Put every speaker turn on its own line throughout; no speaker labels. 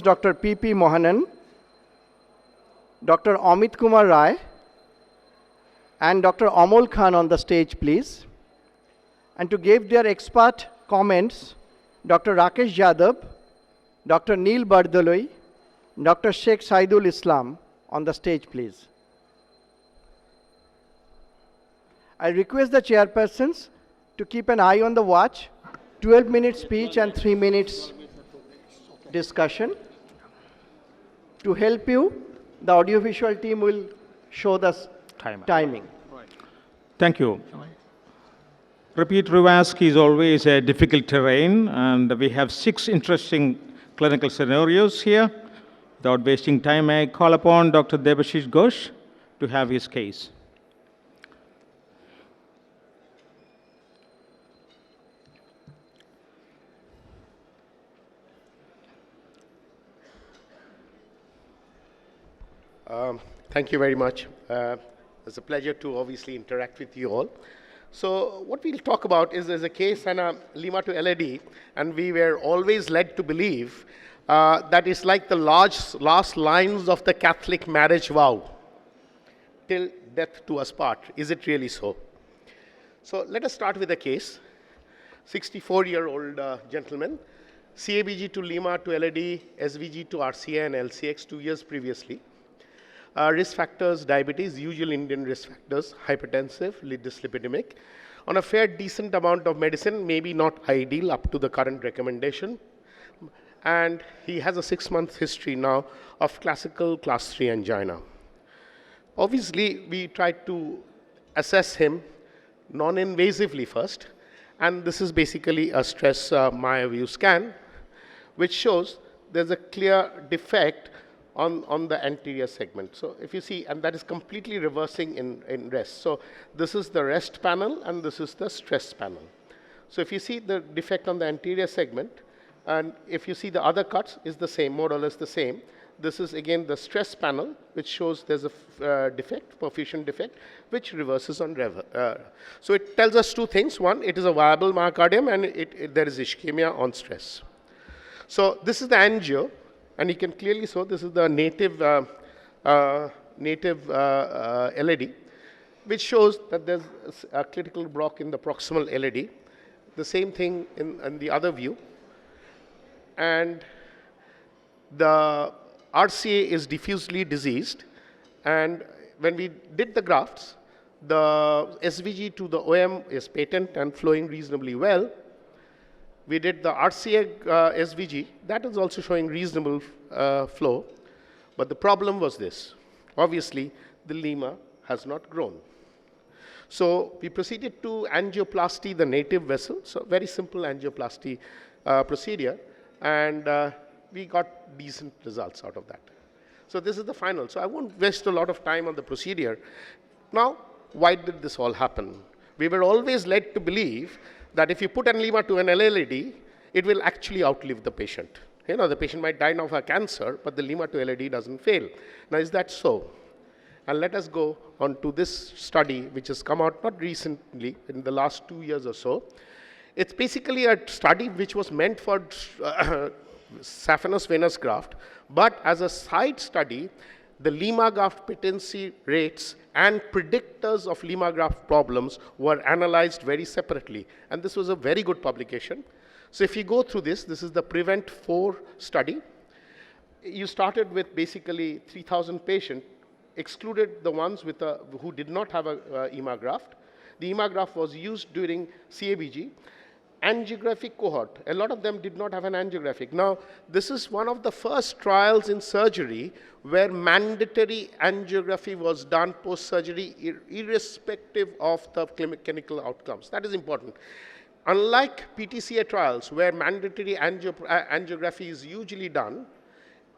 Dr. P.P. Mohanan, Dr. Amit Kumar Rai, and Dr. Amol Khan on the stage, please. And to give their expert comments, Dr. Rakesh Yadav, Dr. Neil Bardoloi, Dr. Sheikh Saidul Islam on the stage, please. I request the chairpersons to keep an eye on the watch, 12-minute speech and 3 minutes discussion. To help you, the audiovisual team will show the timing.
Thank you. Repeat risk is always a difficult terrain, and we have 6 interesting clinical scenarios here. Without wasting time, I call upon Dr. Debashish Ghosh to have his case.
Thank you very much. It's a pleasure to obviously interact with you all. So what we'll talk about is there's a case and a Lima to LAD, and we were always led to believe that it's like the last lines of the Catholic marriage vow, till death do us part. Is it really so? So let us start with a case. 64-year-old gentleman, CABG to Lima to LAD, SVG to RCA and LCX 2 years previously. Risk factors, diabetes, usual Indian risk factors, hypertensive, dyslipidemic. On a fair, decent amount of medicine, maybe not ideal up to the current recommendation. And he has a 6-month history now of classical class 3 angina. Obviously, we tried to assess him non-invasively first. And this is basically a stress myoview scan, which shows there's a clear defect on the anterior segment. So if you see, and that is completely reversing in rest. So this is the rest panel, and this is the stress panel. So if you see the defect on the anterior segment, and if you see the other cuts is the same, more or less the same. This is again the stress panel, which shows there's a defect, perfusion defect, which reverses on so it tells us 2 things. One, it is a viable myocardium, and there is ischemia on stress. So this is the angio. And you can clearly see this is the native LAD, which shows that there's a critical block in the proximal LAD. The same thing in the other view. And the RCA is diffusely diseased. And when we did the grafts, the SVG to the OM is patent and flowing reasonably well. We did the RCA SVG, that is also showing reasonable flow, but the problem was this. Obviously, the Lima has not grown. So we proceeded to angioplasty the native vessel, so very simple angioplasty procedure, and we got decent results out of that. So this is the final. So I won't waste a lot of time on the procedure. Now, why did this all happen? We were always led to believe that if you put an Lima to an LAD, it will actually outlive the patient. You know, the patient might die now of a cancer, but the Lima to LAD doesn't fail. Now, is that so? And let us go on to this study, which has come out not recently, in the last 2 years or so. It's basically a study which was meant for saphenous venous graft, but as a side study, the Lima graft patency rates and predictors of Lima graft problems were analyzed very separately. And this was a very good publication. So if you go through this is the Prevent 4 study. You started with basically 3,000 patients, excluded the ones with who did not have a EMA graft. The EMA graft was used during CABG. Angiographic cohort, a lot of them did not have an angiographic. Now, this is one of the first trials in surgery where mandatory angiography was done post-surgery irrespective of the clinical outcomes. That is important. Unlike PTCA trials where mandatory angiography is usually done,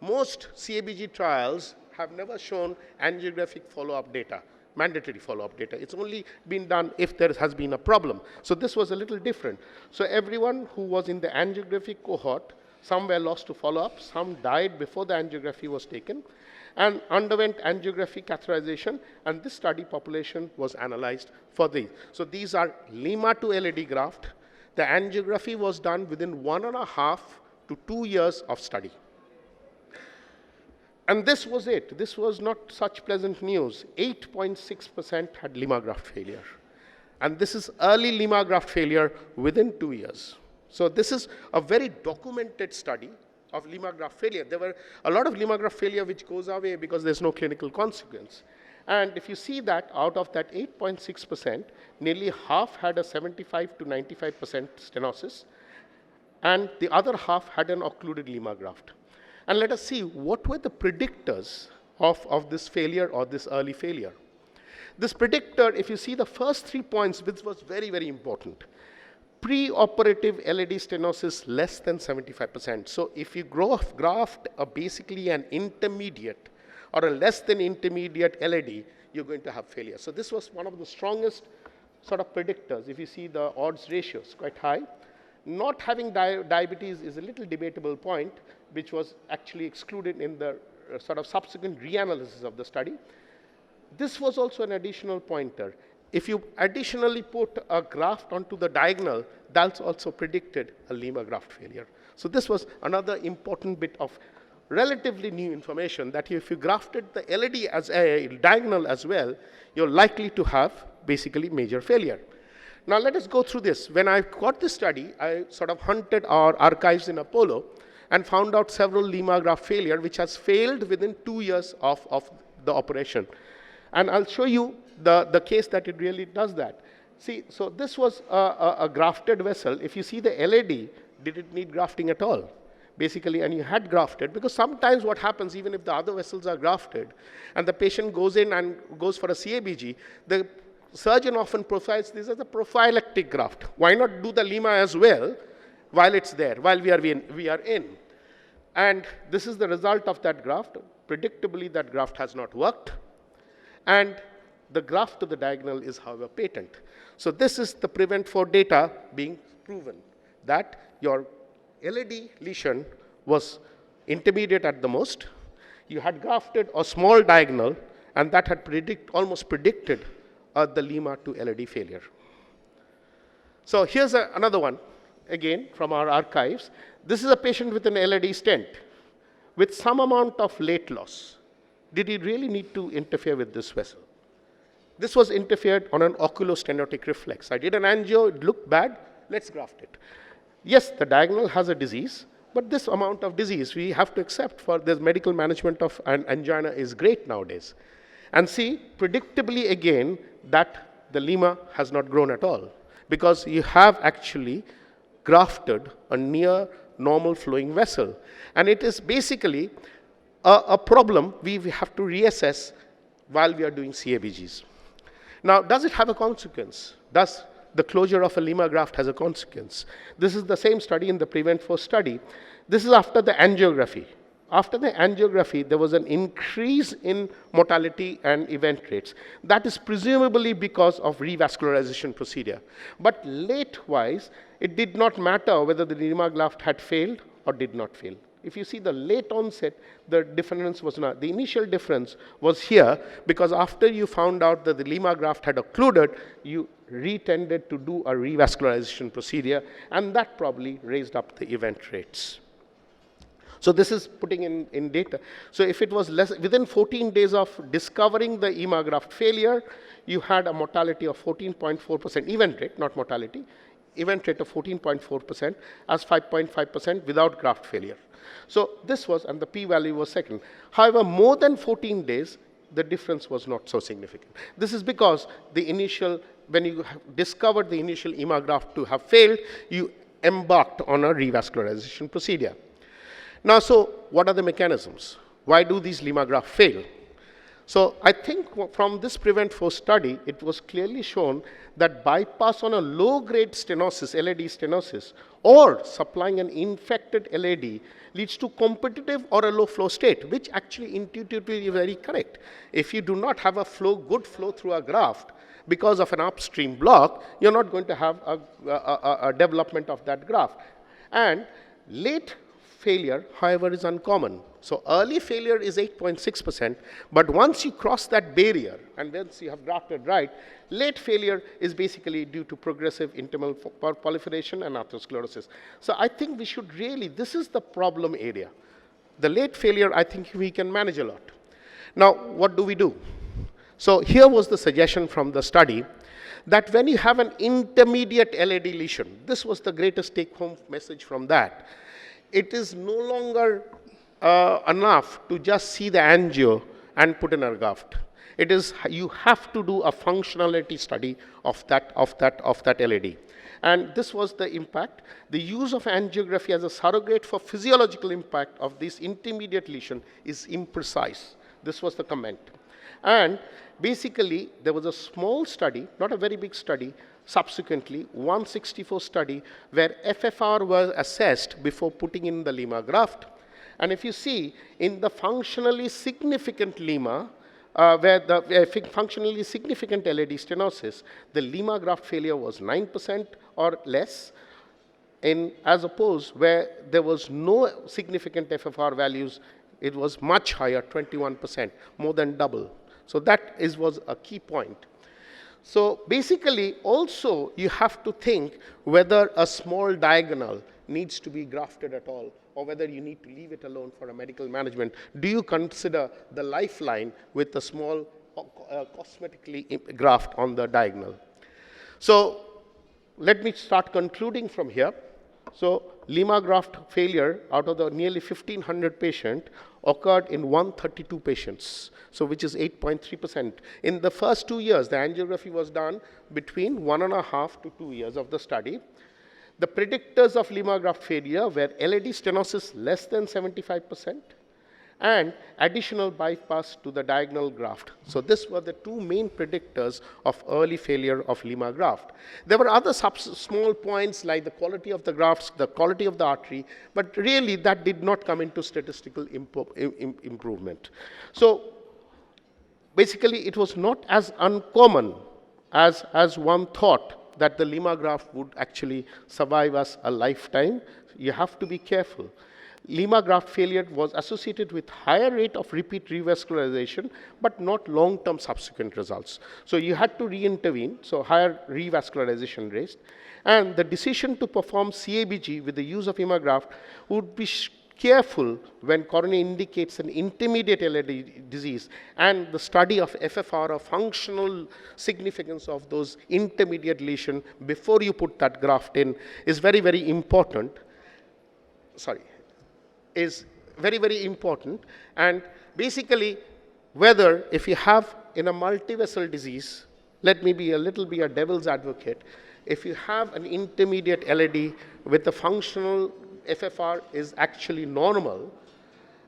most CABG trials have never shown angiographic follow-up data. Mandatory follow-up data. It's only been done if there has been a problem. So this was a little different. So everyone who was in the angiographic cohort, some were lost to follow-up, some died before the angiography was taken, and underwent angiographic catheterization, and this study population was analyzed for these. So these are Lima to LAD graft. The angiography was done within 1.5 to 2 years of study. And this was it. This was not such pleasant news. 8.6% had Lima graft failure. And this is early Lima graft failure within 2 years. So this is a very documented study of Lima graft failure. There were a lot of Lima graft failure which goes away because there's no clinical consequence. And if you see that out of that 8.6%, nearly half had a 75 to 95% stenosis, and the other half had an occluded Lima graft. And let us see what were the predictors of this failure or this early failure. This predictor, if you see the first 3 points, which was very, very important. Pre-operative LAD stenosis less than 75%. So if you graft basically an intermediate or a less than intermediate LAD, you're going to have failure. So this was one of the strongest sort of predictors. If you see the odds ratios, quite high. Not having diabetes is a little debatable point, which was actually excluded in the sort of subsequent reanalysis of the study. This was also an additional pointer. If you additionally put a graft onto the diagonal, that's also predicted a Lima graft failure. So this was another important bit of relatively new information, that if you grafted the LAD as a diagonal as well, you're likely to have basically major failure. Now let us go through this. When I got this study, I sort of hunted our archives in Apollo and found out several Lima graft failure which has failed within 2 years of the operation. And I'll show you the case that it really does that. See, so this was a grafted vessel. If you see the LAD, did it need grafting at all? Basically, and you had grafted, because sometimes what happens, even if the other vessels are grafted, and the patient goes in and goes for a CABG, the surgeon often profiles this as a prophylactic graft. Why not do the Lima as well while it's there, while we are in? And this is the result of that graft. Predictably, that graft has not worked. And the graft to the diagonal is, however, patent. So this is the PREVENT-4 data being proven, that your LAD lesion was intermediate at the most. You had grafted a small diagonal, and that had almost predicted the Lima to LAD failure. So here's another one, again, from our archives. This is a patient with an LAD stent with some amount of late loss. Did he really need to interfere with this vessel? This was interfered on an oculostenotic reflex. I did an angio, it looked bad, let's graft it. Yes, the diagonal has a disease, but this amount of disease we have to accept for this medical management of an angina is great nowadays. And see, predictably again, that the Lima has not grown at all, because you have actually grafted a near normal flowing vessel. And it is basically a problem we have to reassess while we are doing CABGs. Now, does it have a consequence? Does the closure of a Lima graft has a consequence? This is the same study in the PREVENT-4 study. This is after the angiography. After the angiography, there was an increase in mortality and event rates. That is presumably because of revascularization procedure. But late-wise, it did not matter whether the Lima graft had failed or did not fail. If you see the late onset, the difference was not. The initial difference was here, because after you found out that the Lima graft had occluded, you retended to do a revascularization procedure, and that probably raised up the event rates. So this is putting in data. So if it was less, within 14 days of discovering the Lima graft failure, you had a mortality of 14.4%, event rate, not mortality, event rate of 14.4% as 5.5% without graft failure. So this was, and the p-value was second. However, more than 14 days, the difference was not so significant. This is because the initial, when you discovered the initial Lima graft to have failed, you embarked on a revascularization procedure. Now, so what are the mechanisms? Why do these Lima grafts fail? So I think from this PREVENT-4 study, it was clearly shown that bypass on a low-grade stenosis, LAD stenosis, or supplying an infected LAD leads to competitive or a low-flow state, which actually intuitively is very correct. If you do not have a flow, good flow through a graft, because of an upstream block, you're not going to have a development of that graft. And late failure, however, is uncommon. So early failure is 8.6%, but once you cross that barrier, and once you have grafted right, late failure is basically due to progressive intimal proliferation and atherosclerosis. So I think we should really, this is the problem area. The late failure, I think we can manage a lot. Now, what do we do? So here was the suggestion from the study, that when you have an intermediate LAD lesion, this was the greatest take-home message from that, it is no longer enough to just see the angio and put in a graft. It is, you have to do a functionality study of that LAD. And this was the impact. The use of angiography as a surrogate for physiological impact of this intermediate lesion is imprecise. This was the comment. And basically, there was a small study, not a very big study, subsequently, 164 study, where FFR was assessed before putting in the Lima graft. And if you see, in the functionally significant Lima, where the functionally significant LAD stenosis, the Lima graft failure was 9% or less, as opposed where there was no significant FFR values, it was much higher, 21%, more than double. So that was a key point. So basically, also, you have to think whether a small diagonal needs to be grafted at all, or whether you need to leave it alone for a medical management. Do you consider the lifeline with a small cosmetically graft on the diagonal? So let me start concluding from here. So Lima graft failure out of the nearly 1,500 patients occurred in 132 patients, so which is 8.3%. In the first 2 years, the angiography was done between 1.5 to 2 years of the study. The predictors of Lima graft failure were LAD stenosis less than 75% and additional bypass to the diagonal graft. So these were the two main predictors of early failure of Lima graft. There were other small points like the quality of the grafts, the quality of the artery, but really that did not come into statistical improvement. So basically it was not as uncommon as one thought that the Lima graft would actually survive us a lifetime. You have to be careful. Lima graft failure was associated with higher rate of repeat revascularization, but not long-term subsequent results. So you had to re-intervene, so higher revascularization rate. And the decision to perform CABG with the use of Lima graft would be careful when coroner indicates an intermediate LAD disease, and the study of FFR or functional significance of those intermediate lesion before you put that graft in is very, very important. Is very, very important. And basically, whether if you have in a multivessel disease, let me be a devil's advocate, if you have an intermediate LAD with the functional FFR is actually normal,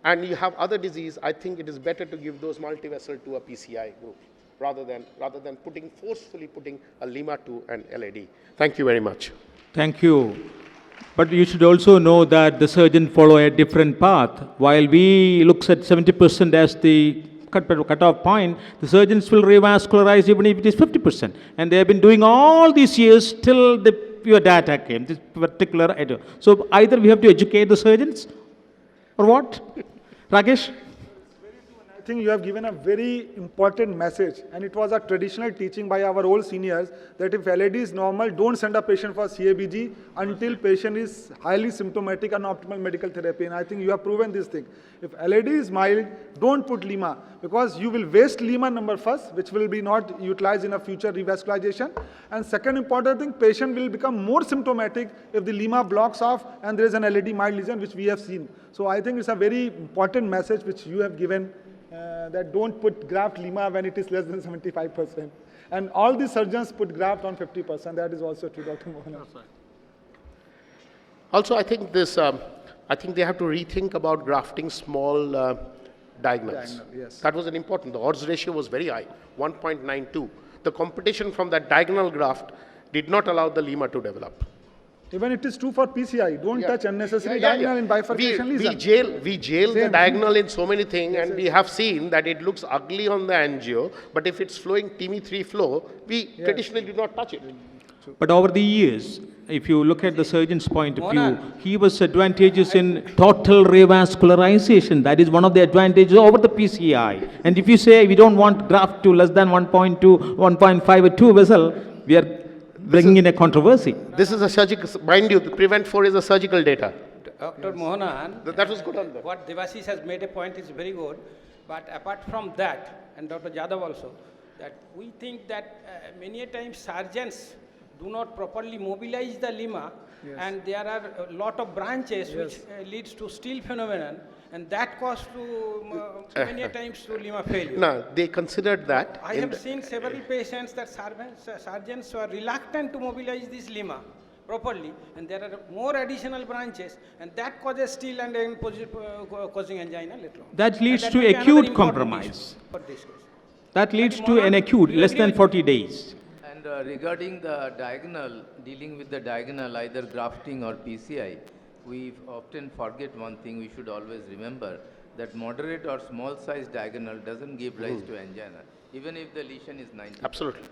and you have other disease, I think it is better to give those multivessel to a PCI group rather than forcefully putting a Lima to an LAD. Thank you very much.
Thank you. But you should also know that the surgeon follow a different path. While we looks at 70% as the cut-off point, the surgeons will revascularize even if it is 50%. And they have been doing all these years till your data came, this particular item. So either we have to educate the surgeons or what? Rakesh?
I think you have given a very important message, and it was a traditional teaching by our old seniors that if LAD is normal, don't send a patient for CABG until patient is highly symptomatic and optimal medical therapy. And I think you have proven this thing. If LAD is mild, don't put Lima, because you will waste Lima number first, which will be not utilized in a future revascularization. And second important thing, patient will become more symptomatic if the Lima blocks off and there is an LAD mild lesion, which we have seen. So I think it's a very important message which you have given, that don't put graft Lima when it is less than 75%. And all the surgeons put graft on 50%. That is also true, Dr. Mohan.
Also, I think I think they have to rethink about grafting small diagonals.
Yes.
That was an important. The odds ratio was very high, 1.92. The competition from that diagonal graft did not allow the Lima to develop.
Even it is true for PCI. Don't touch unnecessary diagonal in bifurcation lesion.
We jail the diagonal in so many things, and we have seen that it looks ugly on the angio, but if it's flowing TME3 flow, we traditionally do not touch it.
But over the years, if you look at the surgeon's point of view, he was advantageous in total revascularization. That is one of the advantages over the PCI. And if you say we don't want graft to less than 1.2, 1.5 or 2 vessel, we are bringing in a controversy.
This is a surgical, mind you, the PREVENT4 is a surgical data.
Dr. Mohanan,
That was good on that.
what Devashish has made a point is very good. But apart from that, and Dr. Jadhav also, that we think that many a times surgeons do not properly mobilize the lima, and there are a lot of branches which leads to steel phenomenon, and that cause to many a times to lima failure.
No, they considered that.
I have seen several patients that surgeons were reluctant to mobilize this lima properly, and there are more additional branches, and that causes steel and then causing angina later on.
That leads
And
to
will be another
acute
important
compromise.
issue for this case.
That leads
Dr.
to an
Mohan,
acute,
you
less
agree
than
with
40 days.
And regarding the diagonal, dealing with the diagonal, either grafting or PCI, we often forget one thing we should always remember, that moderate or small size diagonal doesn't give rise to angina, even if the lesion is 90.
Absolutely.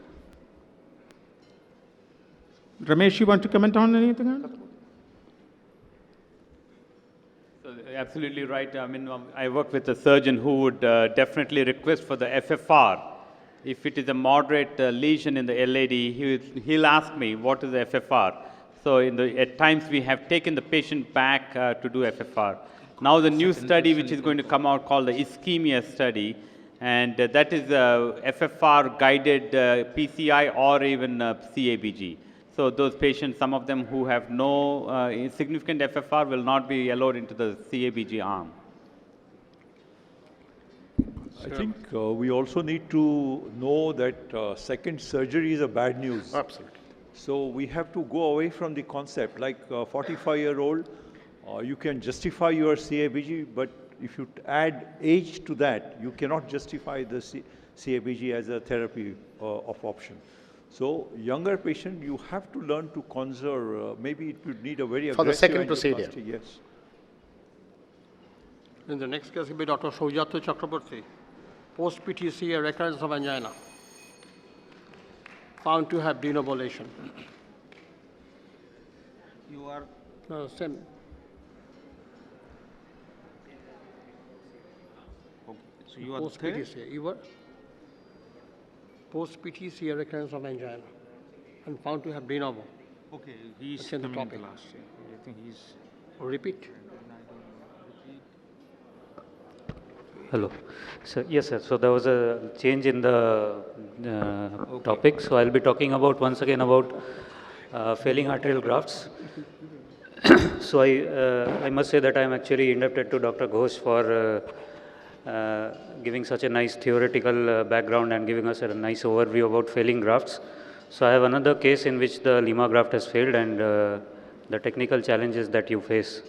Ramesh, you want to comment on anything else?
So, absolutely right. I mean, I work with a surgeon who would definitely request for the FFR. If it is a moderate lesion in the LAD, he'll ask me, what is the FFR? So at times we have taken the patient back to do FFR. Now the new study which is going to come out called the ischemia study, and that is FFR guided PCI or even CABG. So those patients, some of them who have no significant FFR will not be allowed into the CABG arm.
I think we also need to know that second surgery is a bad news.
Absolutely.
So we have to go away from the concept, like 45-year-old, you can justify your CABG, but if you add age to that, you cannot justify the CABG as a therapy of option. So younger patient, you have to learn to conserve, maybe it would need a very aggressive
For the second procedure.
angioplasty, yes.
In the next case will be Dr. Soujata Chakraborty, post-PTC, a recurrence of angina, found to have denovulation.
You are
No, same.
so you are the third?
Post-PTC, you were? Post-PTC, a recurrence of angina, and found to have de novo.
Okay, he is
That's in the
coming
topic.
last. Yeah. I think he's.
Repeat.
Hello. So, yes, sir. So there was a change in the topic. So I'll be talking about once again about failing arterial grafts. So I must say that I am actually indebted to Dr. Ghosh for giving such a nice theoretical background and giving us a nice overview about failing grafts. So I have another case in which the lima graft has failed and the technical challenges that you face.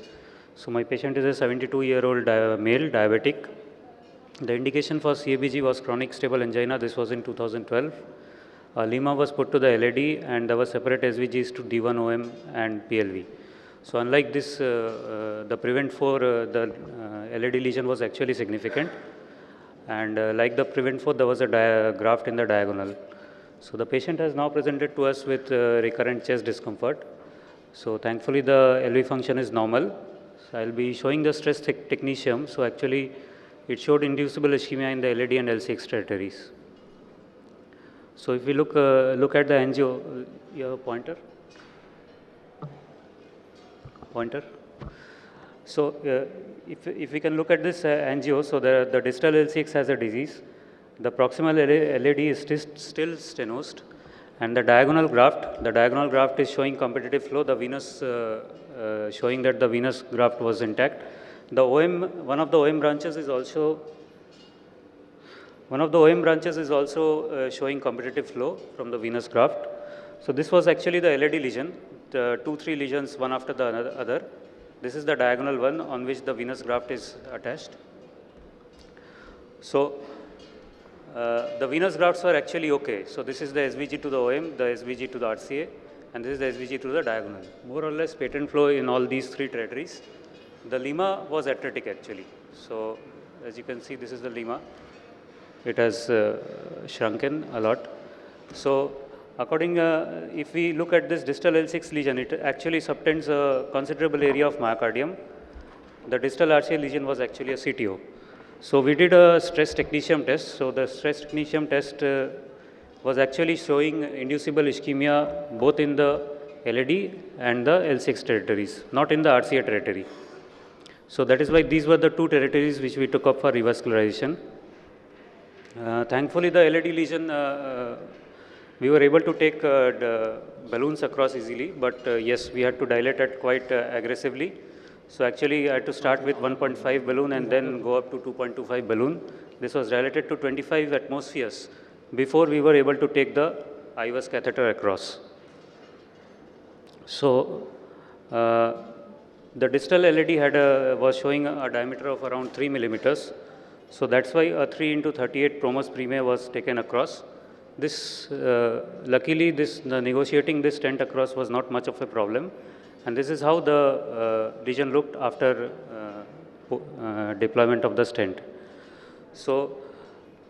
So my patient is a 72-year-old male diabetic. The indication for CABG was chronic stable angina. This was in 2012. Lima was put to the LAD and there were separate SVGs to D1OM and PLV. So unlike this, the prevent for the LAD lesion was actually significant. And like the prevent for, there was a graft in the diagonal. So the patient has now presented to us with recurrent chest discomfort. So thankfully the LV function is normal. So I'll be showing the stress technetium. So actually it showed inducible ischemia in the LAD and L6 territories. So if we look at the angio, you have a pointer? Pointer. So if we can look at this angio, so the distal L6 has a disease. The proximal LAD is still stenosed, and the diagonal graft is showing competitive flow. The venous showing that the venous graft was intact. The OM, one of the OM branches is also showing competitive flow from the venous graft. So this was actually the LAD lesion, the 2-3 lesions one after the other. This is the diagonal one on which the venous graft is attached. So the venous grafts were actually okay. So this is the SVG to the OM, the SVG to the RCA, and this is the SVG to the diagonal. More or less patent flow in all these 3 territories. The lima was atretic actually. So as you can see, this is the lima. It has shrunken a lot. So if we look at this distal L6 lesion, it actually subtends a considerable area of myocardium. The distal RCA lesion was actually a CTO. So we did a stress technetium test. So the stress technetium test was actually showing inducible ischemia both in the LAD and the L6 territories, not in the RCA territory. So that is why these were the two territories which we took up for revascularization. Thankfully, the LAD lesion, we were able to take the balloons across easily, but yes, we had to dilate it quite aggressively. So actually, I had to start with 1.5 balloon and then go up to 2.25 balloon. This was dilated to 25 atmospheres before we were able to take the IVUS catheter across. So the distal LAD was showing a diameter of around 3 millimeters. So that's why a 3 into 38 Promos Prime was taken across. This, luckily, the negotiating this stent across was not much of a problem. And this is how the lesion looked after deployment of the stent. So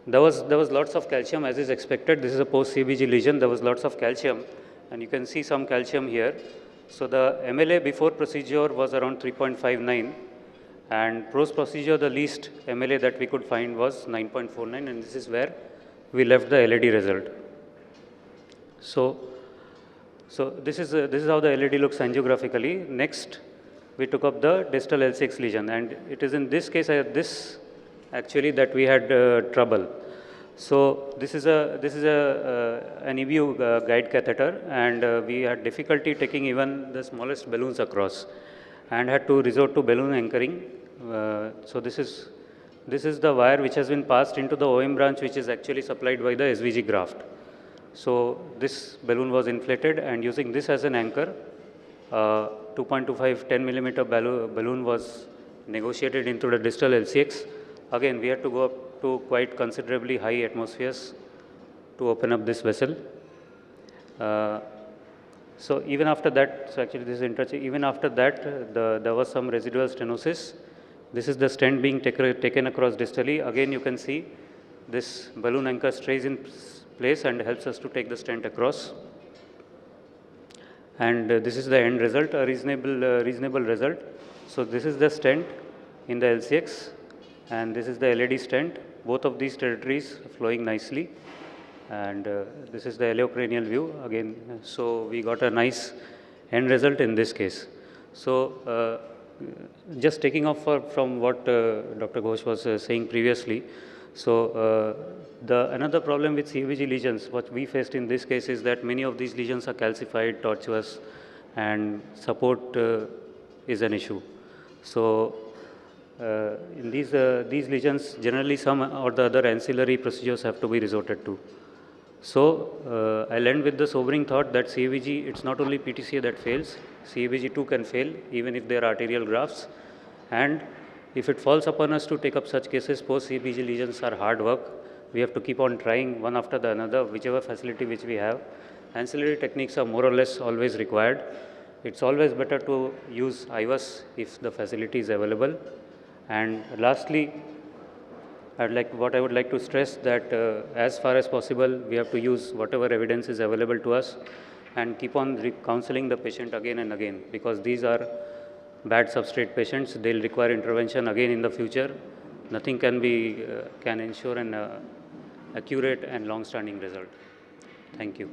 there was lots of calcium as is expected. This is a post-CBG lesion. There was lots of calcium, and you can see some calcium here. So the MLA before procedure was around 3.59, and post-procedure the least MLA that we could find was 9.49, and this is where we left the LAD result. So this is how the LAD looks angiographically. Next, we took up the distal L6 lesion, and it is in this case actually that we had trouble. So this is an EBU guide catheter, and we had difficulty taking even the smallest balloons across, and had to resort to balloon anchoring. So this is the wire which has been passed into the OM branch, which is actually supplied by the SVG graft. So this balloon was inflated, and using this as an anchor, 2.25 10 millimeter balloon was negotiated into the distal LCX. Again, we had to go up to quite considerably high atmospheres to open up this vessel. So even after that, so actually this is interesting, even after that, there was some residual stenosis. This is the stent being taken across distally. Again, you can see this balloon anchor stays in place and helps us to take the stent across. And this is the end result, a reasonable result. So this is the stent in the LCX, and this is the LAD stent. Both of these territories flowing nicely, and this is the ileocranial view again. So we got a nice end result in this case. So just taking off from what Dr. Ghosh was saying previously. So another problem with CVG lesions, what we faced in this case is that many of these lesions are calcified, tortuous, and support is an issue. So in these lesions, generally some or the other ancillary procedures have to be resorted to. So I'll end with the sobering thought that CVG, it's not only PTCA that fails, CVG too can fail even if they are arterial grafts. And if it falls upon us to take up such cases, post-CVG lesions are hard work. We have to keep on trying one after the another, whichever facility which we have. Ancillary techniques are more or less always required. It's always better to use IVUS if the facility is available. And lastly, what I would like to stress that as far as possible, we have to use whatever evidence is available to us and keep on counseling the patient again and again, because these are bad substrate patients. They'll require intervention again in the future. Nothing can ensure an accurate and long-standing result. Thank you.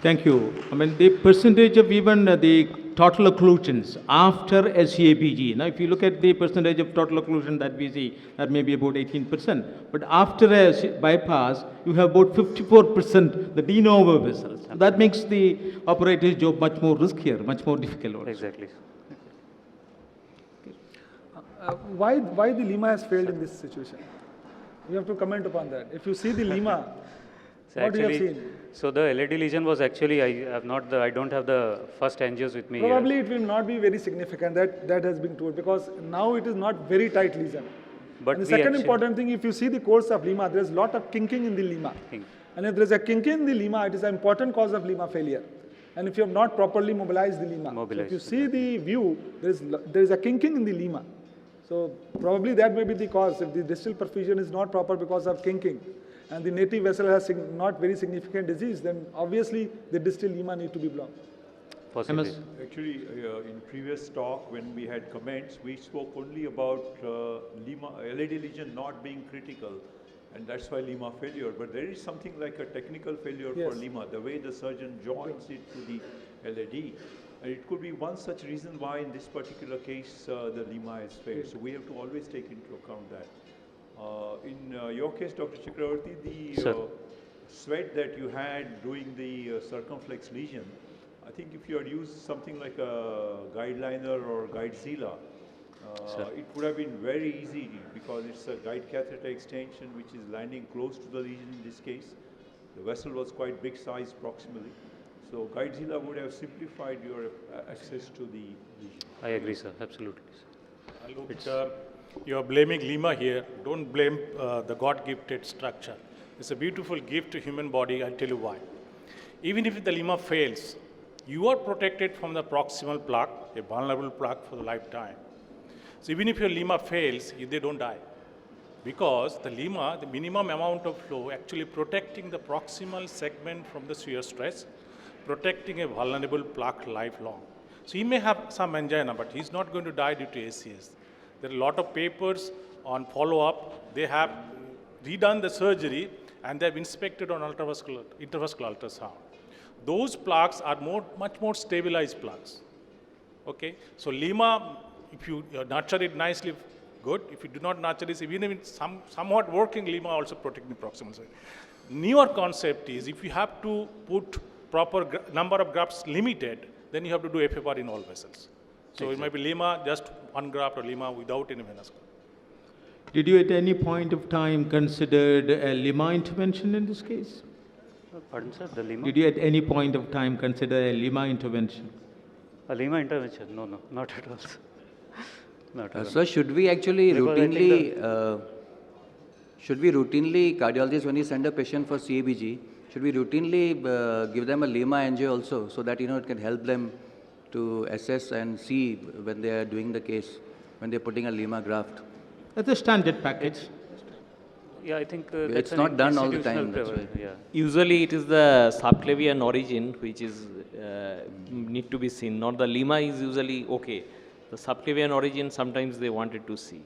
Thank you. I mean, the percentage of even the total occlusions after SCABG. Now, if you look at the percentage of total occlusion that we see, that may be about 18%. But after a bypass, you have about 54% the de novo vessels. That makes the operator's job much more riskier, much more difficult also.
Exactly.
Why the Lima has failed in this situation? You have to comment upon that. If you see the Lima,
so
what
actually,
you have seen?
So the LAD lesion was actually, I don't have the first angios with me.
Probably it will not be very significant. That has been told, because now it is not very tight lesion.
But
and the second important thing, if you see the course of Lima, there is a lot of kinking in the Lima. And if there is a kinking in the Lima, it is an important cause of Lima failure. And if you have not properly mobilized the Lima, so if you see the view, there is a kinking in the Lima. So probably that may be the cause. If the distal perfusion is not proper because of kinking, and the native vessel has not very significant disease, then obviously the distal Lima need to be blocked.
Possibly.
Actually, in previous talk, when we had comments, we spoke only about LAD lesion not being critical, and that's why Lima failure. But there is something like a technical failure for Lima, the way the surgeon joins it to the LAD. And it could be one such reason why in this particular case the lima has failed. So we have to always take into account that. In your case, Dr. Chakravarti, the sweat that you had during the circumflex lesion, I think if you had used something like a guide liner or guidezilla, it would have been very easy because it's a guide catheter extension which is landing close to the lesion in this case. The vessel was quite big size proximally. So guidezilla would have simplified your access to the lesion.
I agree, sir. Absolutely.
Look, you are blaming lima here. Don't blame the God-gifted structure. It's a beautiful gift to human body. I'll tell you why. Even if the lima fails, you are protected from the proximal plaque, a vulnerable plaque for the lifetime. So even if your lima fails, they don't die. Because the lima, the minimum amount of flow, actually protecting the proximal segment from the shear stress, protecting a vulnerable plaque lifelong. So he may have some angina, but he's not going to die due to ACS. There are a lot of papers on follow-up. They have redone the surgery and they've inspected on intravascular ultrasound. Those plaques are much more stabilized plaques. Okay, so lima, if you nurture it nicely, good. If you do not nurture it, even if it's somewhat working, lima also protecting the proximal side. Newer concept is if you have to put proper number of grafts limited, then you have to do FFR in all vessels. So it might be lima, just one graft, or lima without any venous graft.
Did you at any point of time considered a lima intervention in this case?
Pardon, sir? The lima?
Did you at any point of time consider a lima intervention?
A lima intervention? No, no, not at all. Not at all.
So should we actually routinely, cardiologists, when you send a patient for CABG, should we routinely give them a lima angio also, so that it can help them to assess and see when they are doing the case, when they're putting a lima graft?
That's a standard package.
Yeah, I think
it's not done all the time. That's why.
Yeah.
Usually it is the subclavian origin which is need to be seen. Not the lima is usually okay. The subclavian origin sometimes they wanted to see.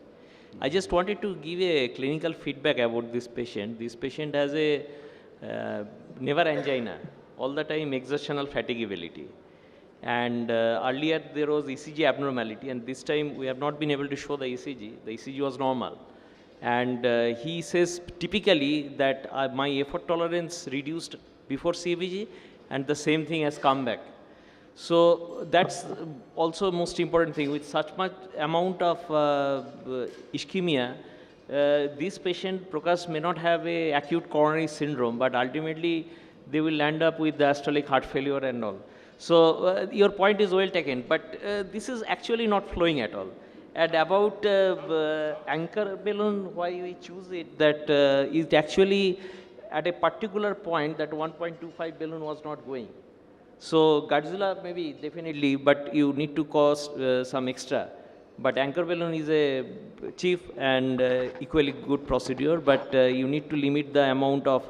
I just wanted to give a clinical feedback about this patient. This patient has a never angina, all the time exertional fatigability. And earlier there was ECG abnormality, and this time we have not been able to show the ECG. The ECG was normal. And he says typically that my effort tolerance reduced before CABG, and the same thing has come back. So that's also most important thing. With such much amount of ischemia, this patient, Prakash, may not have a acute coronary syndrome, but ultimately they will end up with diastolic heart failure and all. So your point is well taken, but this is actually not flowing at all. And about anchor balloon, why we choose it, that it actually at a particular point that 1.25 balloon was not going. So Godzilla maybe definitely, but you need to cost some extra. But anchor balloon is a cheap and equally good procedure, but you need to limit the amount of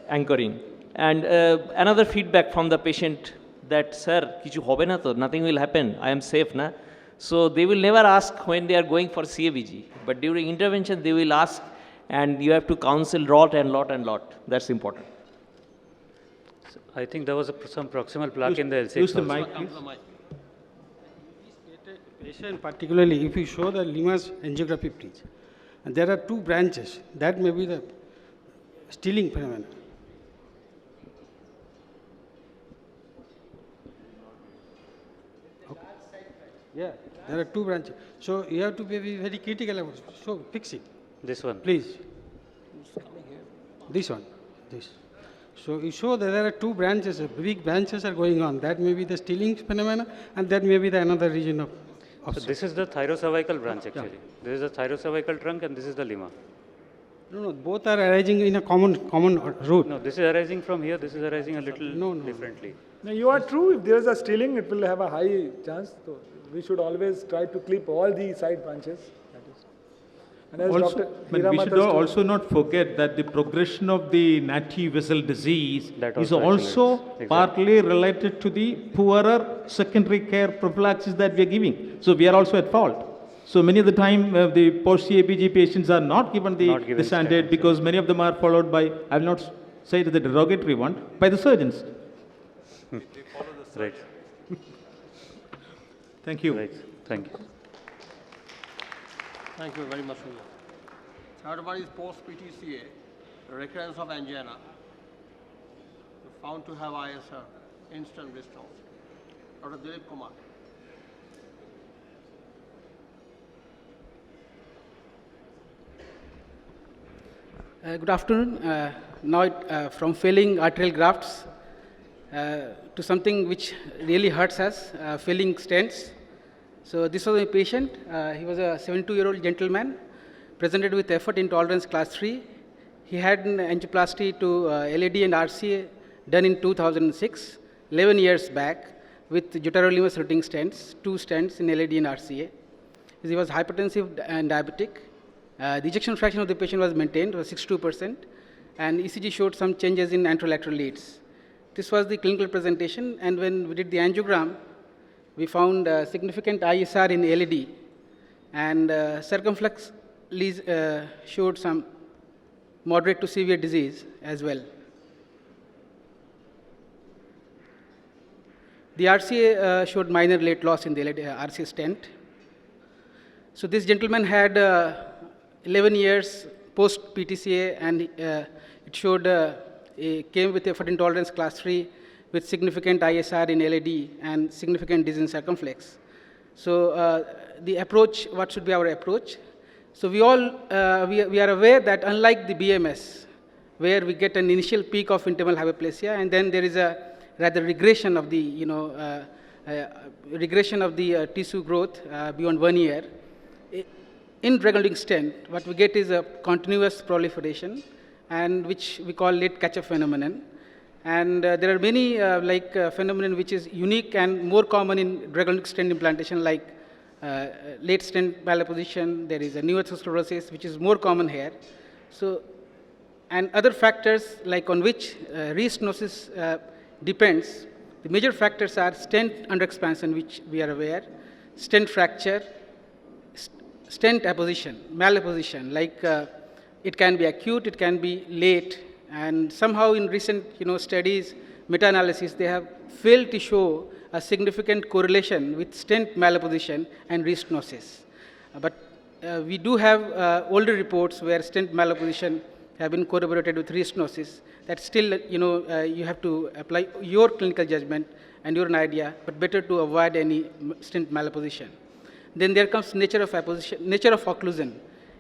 anchoring. And another feedback from the patient that, sir, kichu hobe na to, nothing will happen, I am safe, na? So they will never ask when they are going for CABG, but during intervention they will ask, and you have to counsel lot and lot and lot. That's important.
So I think there was some proximal plaque in the L6.
Use the mic, please.
Patient, particularly if you show the lima's angiography, please. And there are two branches. That may be the stealing phenomenon. Okay. Yeah, there are two branches. So you have to be very critical about it. So fix it.
This one.
Please. This one. This. So you show that there are two branches, big branches are going on. That may be the stealing phenomena, and that may be the another region of.
So this is the thyrocervical branch actually. Yeah. This is the thyrocervical trunk, and this is the lima.
No, both are arising in a common route.
No, this is arising from here. This is arising a little differently.
No, you are true. If there is a stealing, it will have a high chance. So we should always try to clip all the side branches. And as
also, but we should also not forget that the progression of the natty vessel disease is also partly related to the poorer secondary care prophylaxis that we are giving. So we are also at fault. So many of the time the post-CABG patients are not given the standard because many of them are followed by, I will not say it is a derogatory one, by the surgeons.
They follow the
Right.
Thank you.
Right. Thank you.
Thank you very much, sir. Third one is post-PTCA, recurrence of angina, found to have ISR, instant response. Dr. Dilip Kumar.
Good afternoon. From failing arterial grafts to something which really hurts us, failing stents. So this was a patient. He was a 72-year-old gentleman, presented with effort intolerance class 3. He had an angioplasty to LAD and RCA done in 2006, 11 years back, with juterolimus routing stents, 2 stents in LAD and RCA. He was hypertensive and diabetic. The ejection fraction of the patient was maintained, was 62%, and ECG showed some changes in anterolateral leads. This was the clinical presentation, and when we did the angiogram, we found significant ISR in LAD, and circumflex leads showed some moderate to severe disease as well. The RCA showed minor late loss in the RCA stent. So this gentleman had 11 years post-PTCA, and it showed came with effort intolerance class 3 with significant ISR in LAD and significant disease in circumflex. So the approach, what should be our approach? So we are aware that unlike the BMS, where we get an initial peak of intimal hyperplasia, and then there is a rather regression of the, tissue growth beyond 1 year. In drug-eluting stent, what we get is a continuous proliferation, and which we call late catch-up phenomenon. And there are many phenomenon which is unique and more common in drug-eluting stent implantation, like late stent malposition. There is a new atherosclerosis, which is more common here. So, and other factors like on which restenosis depends. The major factors are stent underexpansion, which we are aware, stent fracture, stent apposition, malapposition, like it can be acute, it can be late, and somehow in recent studies, meta-analysis, they have failed to show a significant correlation with stent malapposition and restenosis. But we do have older reports where stent malapposition have been corroborated with restenosis. That still, you have to apply your clinical judgment and your idea, but better to avoid any stent malapposition. Then there comes nature of occlusion.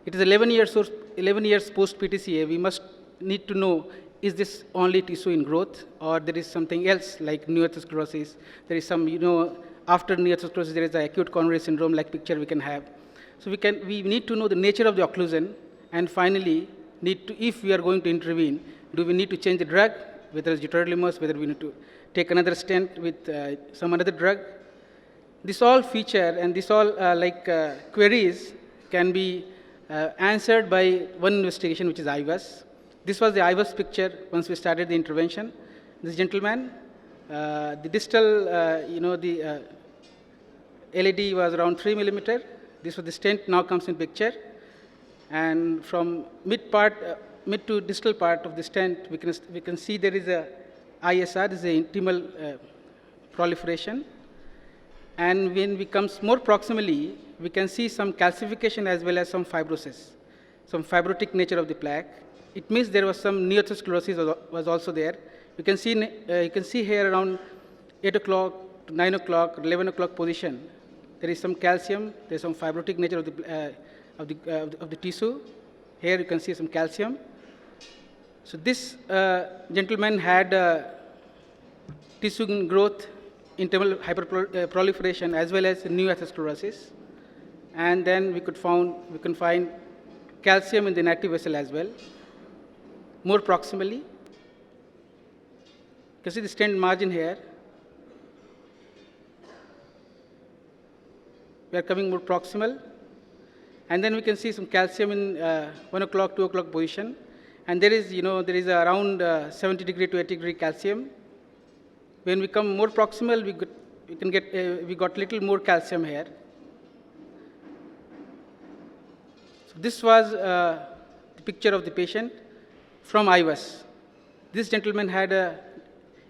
It is 11 years post-PTCA. We must need to know, is this only tissue in growth, or there is something else like new atherosclerosis? There is some, after new atherosclerosis, there is an acute coronary syndrome like picture we can have. So we need to know the nature of the occlusion, and finally, if we are going to intervene, do we need to change the drug, whether it's juterolimus, whether we need to take another stent with some another drug? This all feature and this all queries can be answered by one investigation, which is IVUS. This was the IVUS picture once we started the intervention. This gentleman, the distal, the LAD was around 3 millimeter. This was the stent, now comes in picture. And from mid to distal part of the stent, we can see there is a ISR, this is a intimal proliferation. And when we come more proximally, we can see some calcification as well as some fibrosis, some fibrotic nature of the plaque. It means there was some neothrosclerosis was also there. You can see here around 8 o'clock to 9 o'clock, 11 o'clock position. There is some calcium. There is some fibrotic nature of the tissue. Here you can see some calcium. So this gentleman had tissue growth, intimal hyperproliferation, as well as new atherosclerosis. And then we can find calcium in the inactive vessel as well. More proximally, you can see the stent margin here. We are coming more proximal. And then we can see some calcium in 1 o'clock, 2 o'clock position. And there is, around 70 degree to 80 degree calcium. When we come more proximal, we got little more calcium here. So this was the picture of the patient from IVUS. This gentleman had a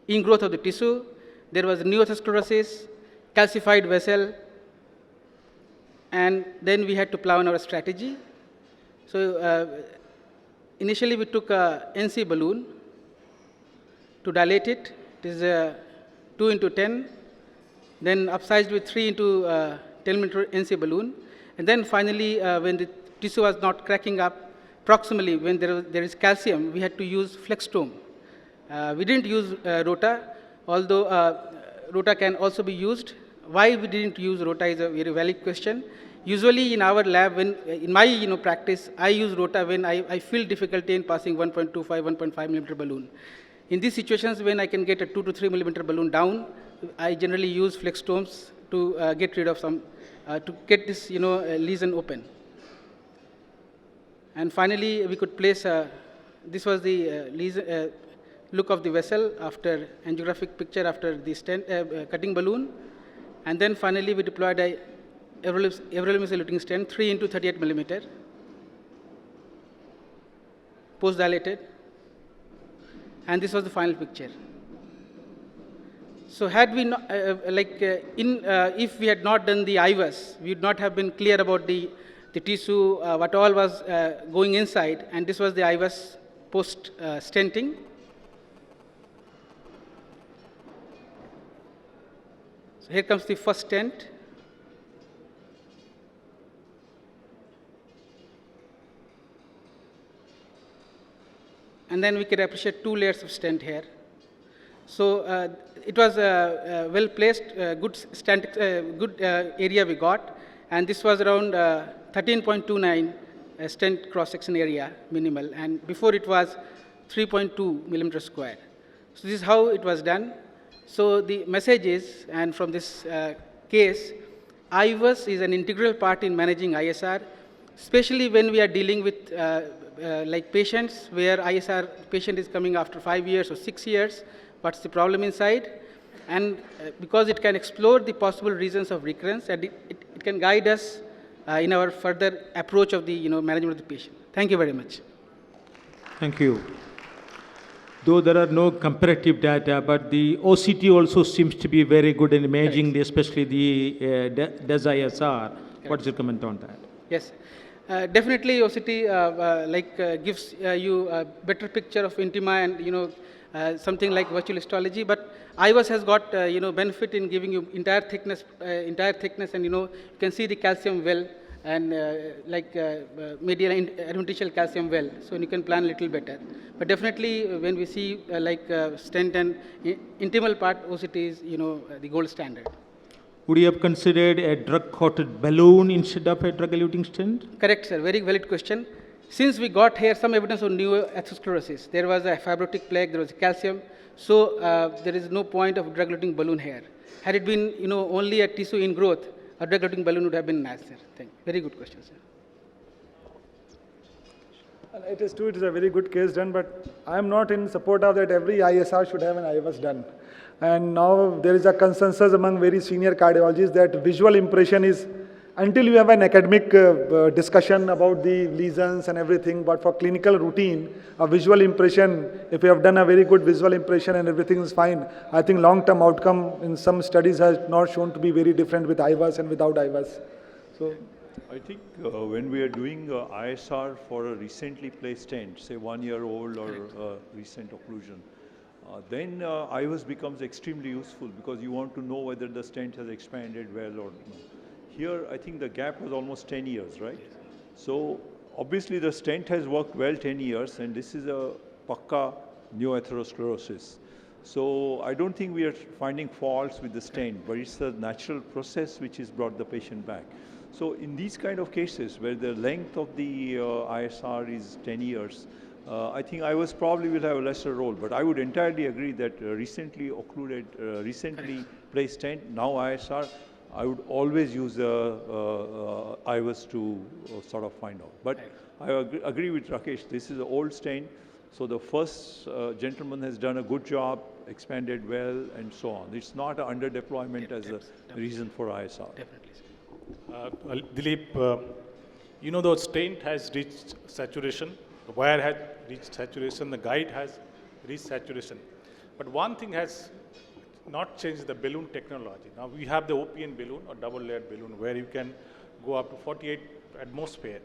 ingrowth of the tissue. there was neurosclerosis, calcified vessel, and then we had to plan our strategy. So initially we took a NC balloon to dilate it. It is a 2 into 10, then upsized with 3 into 10 millimeter NC balloon. And then finally, when the tissue was not cracking up, proximally, when there is calcium, we had to use flextome. We didn't use rota, although rota can also be used. Why we didn't use rota is a very valid question. Usually in our lab, in my practice, I use rota when I feel difficulty in passing 1.25, 1.5 millimeter balloon. In these situations, when I can get a 2 to 3 millimeter balloon down, I generally use flextomes to get rid of some, to get this lesion open. And finally, we could place, this was the lesion, look of the vessel after angiographic picture after the stent, cutting balloon. And then finally, we deployed a everolimus eluting stent, 3 into 38 millimeter, post-dilated. And this was the final picture. So had we not, if we had not done the IVAS, we would not have been clear about the tissue, what all was going inside, and this was the IVAS post-stenting. So here comes the first stent. And then we could appreciate 2 layers of stent here. So it was well placed, good stent, good area we got, and this was around 13.29 stent cross-section area minimal, and before it was 3.2 millimeter square. So this is how it was done. So the message is, and from this case, IVAS is an integral part in managing ISR, especially when we are dealing with like patients where ISR patient is coming after 5 years or 6 years, what's the problem inside, and because it can explore the possible reasons of recurrence, and it can guide us in our further approach of the management of the patient. Thank you very much.
Thank you. Though there are no comparative data, but the OCT also seems to be very good in imaging, especially the DES ISR. What's your comment on that?
Yes. Definitely OCT gives you a better picture of intima and something like virtual histology, but IVAS has got benefit in giving you entire thickness and you can see the calcium well and medial and adventitial calcium well, so you can plan a little better. But definitely when we see stent and intimal part, OCT is the gold standard.
Would you have considered a drug-coated balloon instead of a drug-eluting stent?
Correct, sir. Very valid question. Since we got here some evidence of neoatherosclerosis, there was a fibrotic plaque, there was calcium, so there is no point of drug-eluting balloon here. Had it been only a tissue in growth, a drug-eluting balloon would have been nice, sir. Thank you. Very good question, sir.
It is true, it is a very good case done, but I am not in support of that every ISR should have an IVAS done. And now there is a consensus among very senior cardiologists that visual impression is, until you have an academic discussion about the lesions and everything, but for clinical routine, a visual impression, if you have done a very good visual impression and everything is fine, I think long-term outcome in some studies has not shown to be very different with IVAS and without IVAS. So,
I think when we are doing ISR for a recently placed stent, say 1 year old or recent occlusion, then IVAS becomes extremely useful because you want to know whether the stent has expanded well or not. Here, I think the gap was almost 10 years, right? So obviously the stent has worked well 10 years, and this is a pakka neoatherosclerosis. So I don't think we are finding faults with the stent, but it's a natural process which has brought the patient back. So in these kind of cases where the length of the ISR is 10 years, I think IVAS probably will have a lesser role, but I would entirely agree that recently occluded, recently placed stent, now ISR, I would always use IVAS to sort of find out. But I agree with Rakesh, this is an old stent, so the first gentleman has done a good job, expanded well, and so on. It's not an under-deployment as a reason for ISR.
Definitely.
Dilip, the stent has reached saturation, the wire has reached saturation, the guide has reached saturation. But one thing has not change the balloon technology. Now we have the OPN balloon or double layered balloon where you can go up to 48 atmosphere.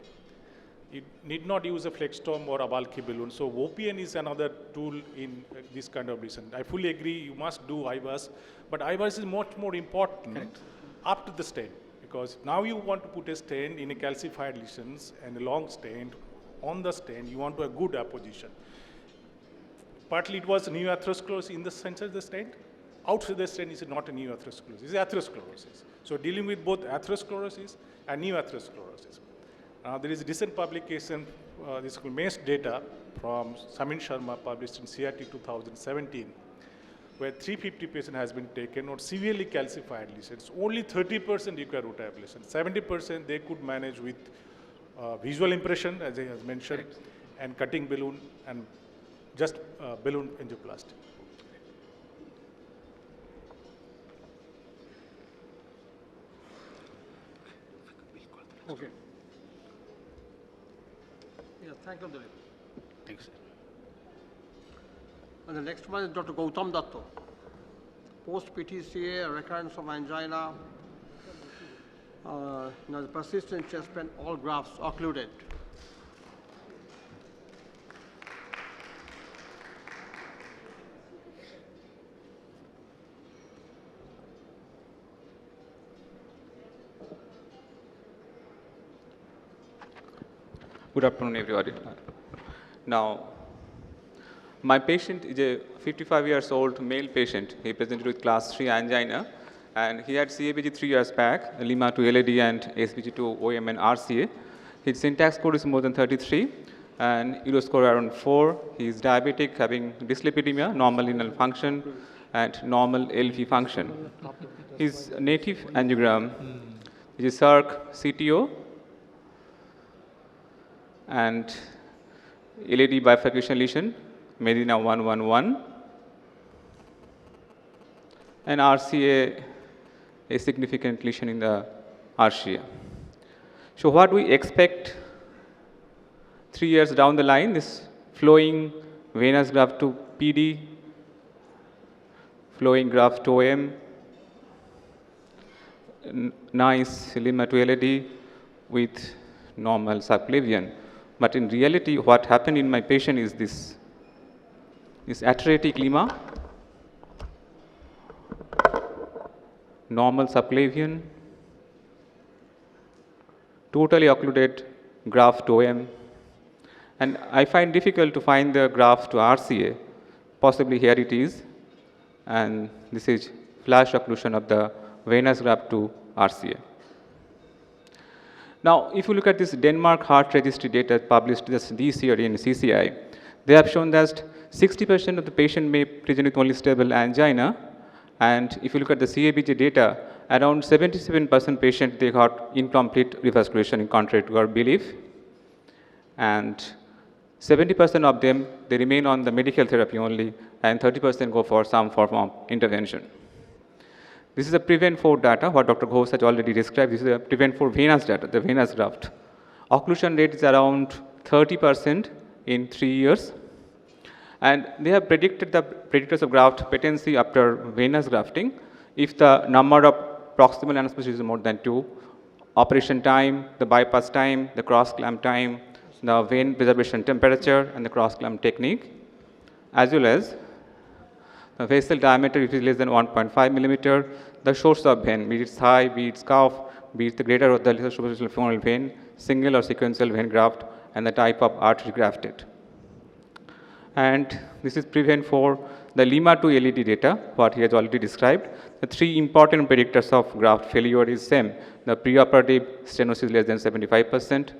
You need not use a Flexstorm or a bulky balloon. So OPN is another tool in this kind of reason. I fully agree you must do IVAS, but IVAS is much more important after the stent, because now you want to put a stent in a calcified lesions and a long stent on the stent, you want to have good apposition. Partly it was new atherosclerosis in the center of the stent. Outside the stent is not a new atherosclerosis, it's atherosclerosis. So dealing with both atherosclerosis and new atherosclerosis. There is a recent publication, this is called MACE data from Samin Sharma published in CRT 2017, where 350 patients has been taken or severely calcified lesions. Only 30% require rotablation. 70% they could manage with visual impression, as I have mentioned, and cutting balloon and just balloon angioplasty.
Okay. Yeah, thank you, Dilip.
Thanks, sir.
And the next one is Dr. Gautam Datto. Post-PTCA, recurrence of angina, the persistent chest pain, all grafts occluded.
Good afternoon, everybody. Now, my patient is a 55 years old male patient. He presented with class 3 angina, and he had CABG 3 years back, Lima to LAD and SBG to OM and RCA. His syntax score is more than 33, and Euro score around 4. He is diabetic, having dyslipidemia, normal renal function, and normal LV function. His native angiogram is a SARC CTO, and LAD bifurcation lesion, Medina 111, and RCA, a significant lesion in the arcia. So what we expect 3 years down the line is flowing venous graft to PD, flowing graft to OM, nice Lima to LAD with normal subclavian. But in reality, what happened in my patient is this atretic Lima, normal subclavian, totally occluded graft to OM, and I find difficult to find the graft to RCA. Possibly here it is, and this is flash occlusion of the venous graft to RCA. Now, if you look at this Denmark heart registry data published just this year in CCI, they have shown that 60% of the patient may present with only stable angina, and if you look at the CABG data, around 77% patient they got incomplete revascularization in contrary to our belief, and 70% of them they remain on the medical therapy only, and 30% go for some form of intervention. This is the PREVENT-4 data, what Dr. Ghosh has already described. This is the PREVENT-4 venous data, the venous graft. Occlusion rate is around 30% in 3 years. And they have predicted the predictors of graft patency after venous grafting. If the number of proximal anesthesia is more than 2, operation time, the bypass time, the cross-clamp time, the vein preservation temperature, and the cross-clamp technique, as well as the vessel diameter, if it is less than 1.5 millimeter, the source of vein, be it thigh, be it calf, be it the greater or the lesser superficial femoral vein, single or sequential vein graft, and the type of artery grafted. And this is PREVENT-4 the Lima to LAD data, what he has already described. The 3 important predictors of graft failure is same. The preoperative stenosis less than 75%,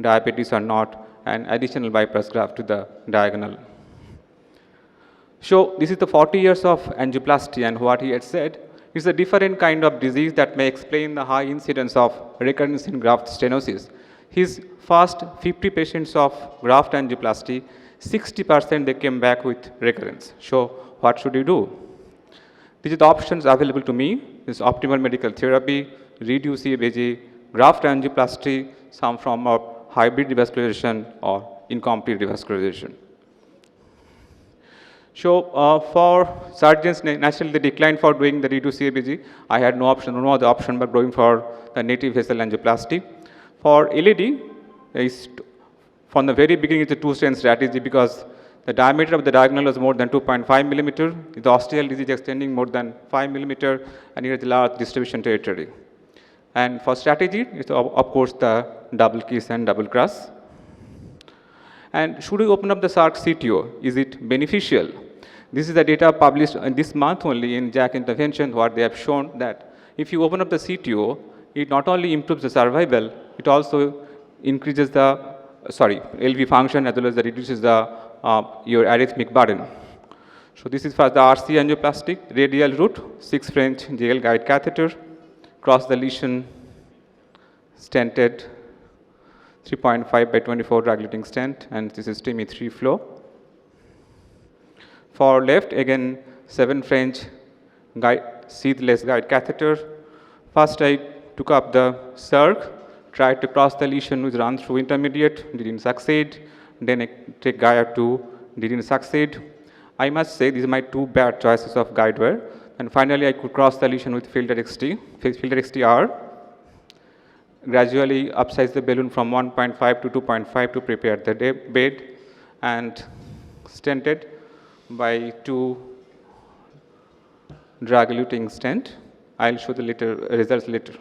diabetes or not, and additional bypass graft to the diagonal. So this is the 40 years of angioplasty, and what he had said is a different kind of disease that may explain the high incidence of recurrence in graft stenosis. His first 50 patients of graft angioplasty, 60% they came back with recurrence. So what should you do? These are the options available to me. This is optimal medical therapy, reduce CABG, graft angioplasty, some form of hybrid revascularization or incomplete revascularization. So for surgeons, naturally they declined for doing the redo CABG. I had no option, no other option but going for the native vessel angioplasty. For LED, from the very beginning, it's a two-stent strategy because the diameter of the diagonal was more than 2.5 millimeter. The osteal disease extending more than 5 millimeter, and it has a large distribution territory. And for strategy, it's of course the double kiss and double cross. And should we open up the SARC CTO? Is it beneficial? This is the data published this month only in JACC intervention, where they have shown that if you open up the CTO, it not only improves the survival, it also increases the, LV function as well as reduces the your arrhythmic burden. So this is for the RC angioplastic, radial route, 6 French GL guide catheter, cross the lesion, stented, 3.5 by 24 drug-eluting stent, and this is STEMI 3 flow. For left, again, 7 French sheathless guide catheter. First, I took up the SERC, tried to cross the lesion which run through intermediate, didn't succeed. Then I take Gaia 2, didn't succeed. I must say these are my 2 bad choices of guide wire. And finally, I could cross the lesion with Filter XT, Filter XTR. Gradually upsize the balloon from 1.5 to 2.5 to prepare the bed, and stented by 2 drug-eluting stent. I'll show the results later.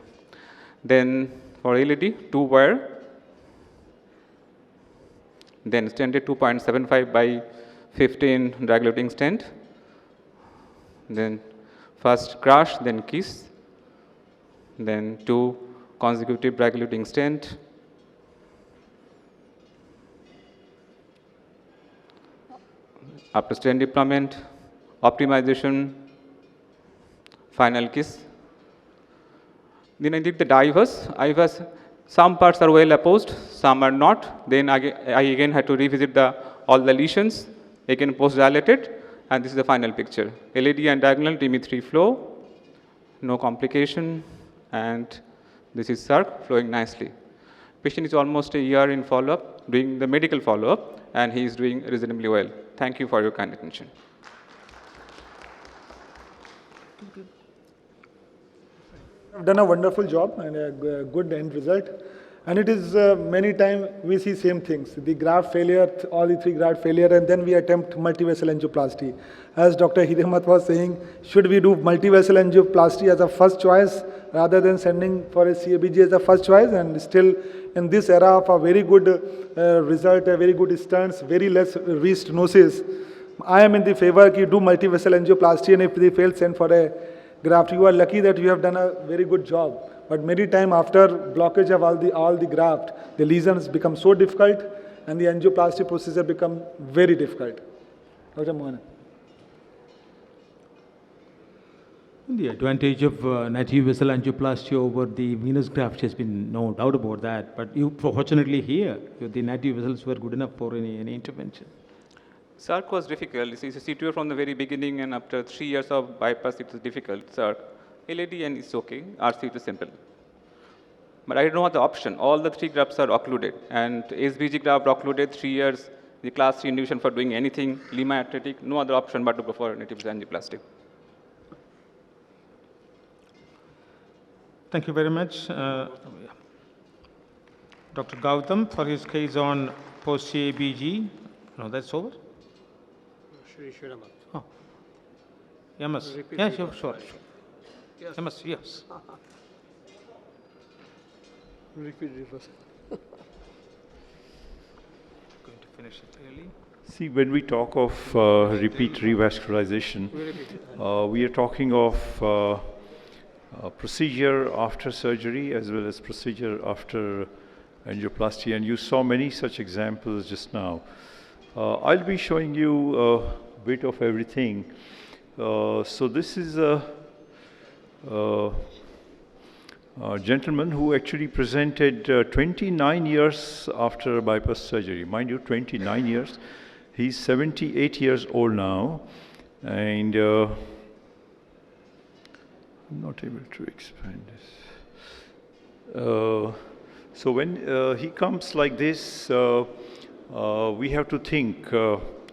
Then for LED, 2 wire, then stented 2.75 by 15 drug-eluting stent. Then first crush, then kiss, then 2 consecutive drug-eluting stent. After stent deployment, optimization, final kiss. Then I did the IVUS. Some parts are well opposed, some are not. Then I again had to revisit all the lesions, again post-dilated, and this is the final picture. LED and diagonal TME 3 flow, no complication, and this is SARC flowing nicely. Patient is almost a year in follow-up, doing the medical follow-up, and he is doing reasonably well. Thank you for your kind attention.
You've done a wonderful job and a good end result. And it is many times we see same things, the graft failure, all the 3 graft failure, and then we attempt multivessel angioplasty. As Dr. Hiremat was saying, should we do multivessel angioplasty as a first choice rather than sending for a CABG as a first choice? And still in this era of a very good result, a very good stents, very less restenosis, I am in the favor that you do multivessel angioplasty, and if they fail, send for a graft. You are lucky that you have done a very good job. But many times after blockage of all the graft, the lesions become so difficult and the angioplasty procedure become very difficult. Dr. Mohan.
The advantage of native vessel angioplasty over the venous graft has been no doubt about that. But you, fortunately here, the native vessels were good enough for any intervention.
SARC was difficult. This is a CTO from the very beginning, and after 3 years of bypass, it was difficult. SARC. LED and it's okay. RC is simple. But I don't know what the option. All the 3 grafts are occluded, and SBG graft occluded 3 years. The class 3 indication for doing anything, lima athletic, no other option but to go for native angioplasty.
Thank you very much, Dr. Gautam, for his case on post-CABG. No, that's over. Oh. MS. Yeah, sure.
Yes.
MS, yes.
Repeat it first.
Going to finish it early.
See, when we talk of repeat revascularization, we are talking of procedure after surgery as well as procedure after angioplasty, and you saw many such examples just now. I'll be showing you a bit of everything. So this is a gentleman who actually presented 29 years after bypass surgery. Mind you, 29 years. He's 78 years old now, and I'm not able to expand this. So when he comes like this, we have to think,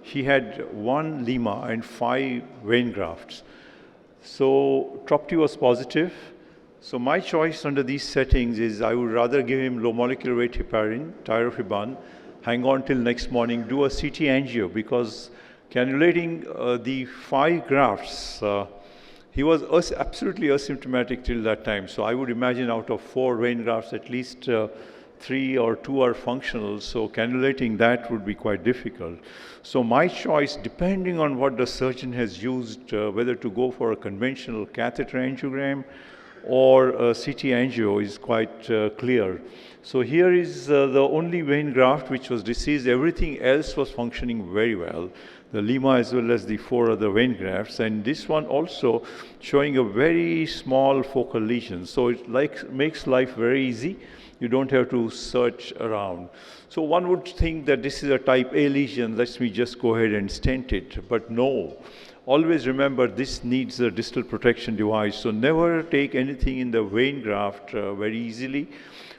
he had 1 lima and 5 vein grafts. So TROP-T was positive. So my choice under these settings is I would rather give him low molecular weight heparin, tirofiban, hang on till next morning, do a CT angio, because cannulating the 5 grafts, he was absolutely asymptomatic till that time. So I would imagine out of 4 vein grafts, at least 3 or 2 are functional. So cannulating that would be quite difficult. So my choice, depending on what the surgeon has used, whether to go for a conventional catheter angiogram or a CT angio, is quite clear. So here is the only vein graft which was diseased. Everything else was functioning very well, the lima as well as the 4 other vein grafts, and this one also showing a very small focal lesion. So it makes life very easy. You don't have to search around. So one would think that this is a type A lesion, let me just go ahead and stent it, but no. Always remember, this needs a distal protection device, so never take anything in the vein graft very easily.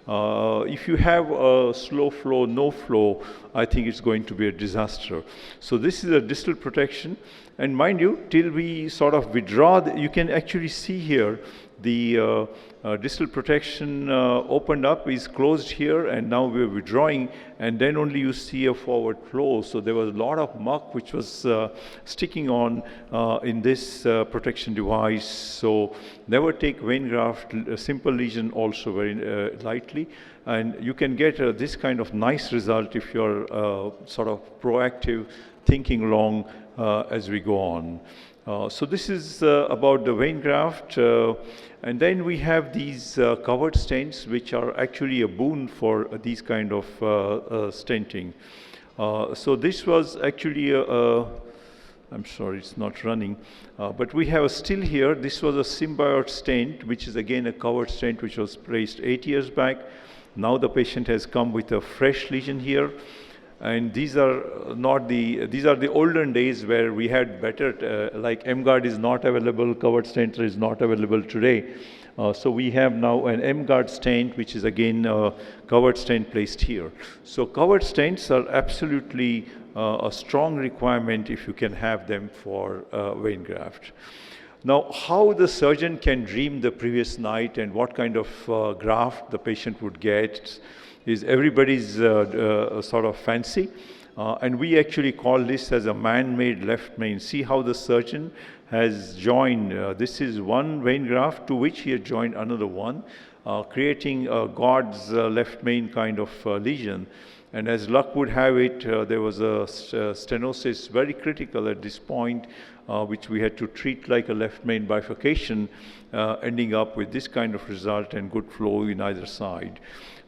If you have a slow flow, no flow, I think it's going to be a disaster. So this is a distal protection, and mind you, till we sort of withdraw, you can actually see here the distal protection opened up, is closed here, and now we're withdrawing, and then only you see a forward flow. So there was a lot of muck which was sticking on in this protection device. So never take vein graft, a simple lesion also very lightly, and you can get this kind of nice result if you're sort of proactive, thinking along as we go on. So this is about the vein graft, and then we have these covered stents, which are actually a boon for these kind of stenting. So this was actually I'm sorry, it's not running, but we have a still here. This was a Symbiote stent, which is again a covered stent, which was placed 8 years back. Now the patient has come with a fresh lesion here. And these are the olden days where we had better, like M-Guard is not available, covered stent is not available today. So we have now an M-Guard stent, which is again a covered stent placed here. So covered stents are absolutely a strong requirement if you can have them for vein graft. Now, how the surgeon can dream the previous night and what kind of graft the patient would get is everybody's sort of fancy. And we actually call this as a man-made left main. See how the surgeon has joined, this is one vein graft to which he has joined another one, creating God's left main kind of lesion. And as luck would have it, there was a stenosis very critical at this point, which we had to treat like a left main bifurcation, ending up with this kind of result and good flow in either side.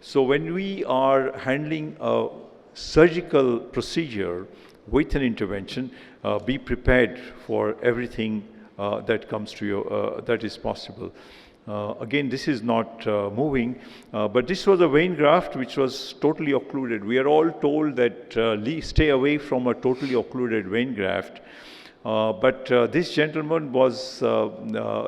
So when we are handling a surgical procedure with an intervention, be prepared for everything that comes to you, that is possible. Again, this is not moving, but this was a vein graft which was totally occluded. We are all told that stay away from a totally occluded vein graft. But this gentleman was,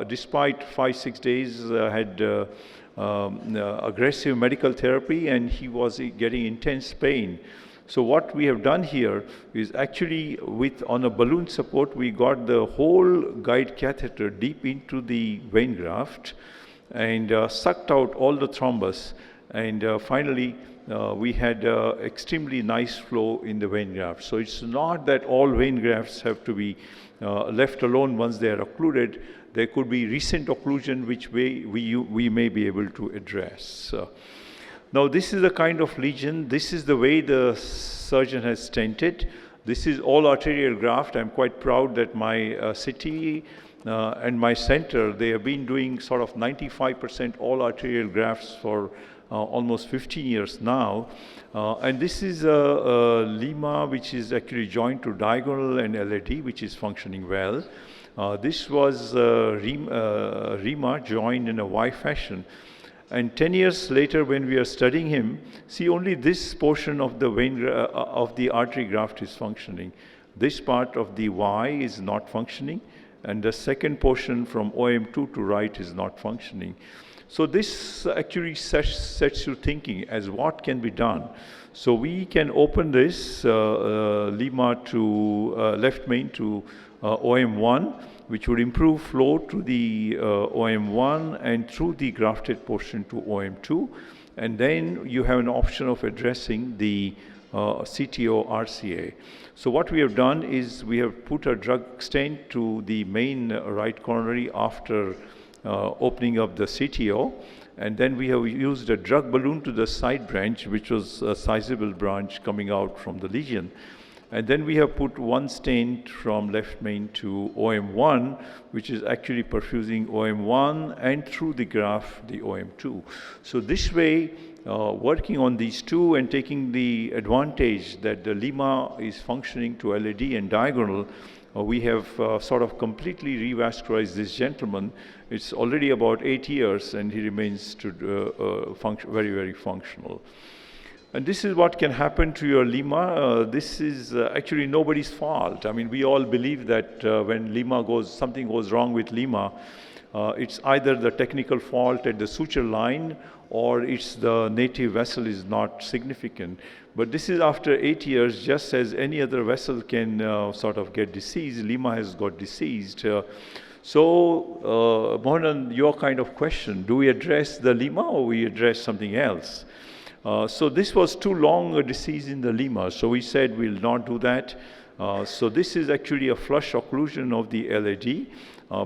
despite 5-6 days, had aggressive medical therapy, and he was getting intense pain. So what we have done here is actually on a balloon support, we got the whole guide catheter deep into the vein graft and sucked out all the thrombus, and finally we had extremely nice flow in the vein graft. So it's not that all vein grafts have to be left alone once they are occluded. There could be recent occlusion which we may be able to address. Now this is the kind of lesion. This is the way the surgeon has stented. This is all arterial graft. I'm quite proud that my city and my center, they have been doing sort of 95% all arterial grafts for almost 15 years now. And this is a lima which is actually joined to diagonal and LAD, which is functioning well. This was Rima joined in a Y fashion. And 10 years later, when we are studying him, see only this portion of the vein of the artery graft is functioning. This part of the Y is not functioning, and the second portion from OM2 to right is not functioning. So this actually sets you thinking as what can be done. So we can open this lima to left main to OM1, which would improve flow to the OM1 and through the grafted portion to OM2. And then you have an option of addressing the CTO RCA. So what we have done is we have put a drug stent to the main right coronary after opening up the CTO, and then we have used a drug balloon to the side branch, which was a sizable branch coming out from the lesion. And then we have put one stent from left main to OM1, which is actually perfusing OM1 and through the graft, the OM2. So this way, working on these two and taking the advantage that the lima is functioning to LAD and diagonal, we have sort of completely revascularized this gentleman. It's already about 8 years and he remains to very, very functional. And this is what can happen to your lima. This is actually nobody's fault. I mean, we all believe that when lima something goes wrong with lima, it's either the technical fault at the suture line or it's the native vessel is not significant. But this is after 8 years, just as any other vessel can sort of get diseased, lima has got diseased. So, Mohan, your kind of question, do we address the lima or we address something else? So this was too long a disease in the lima, so we said we'll not do that. So this is actually a flush occlusion of the LAD,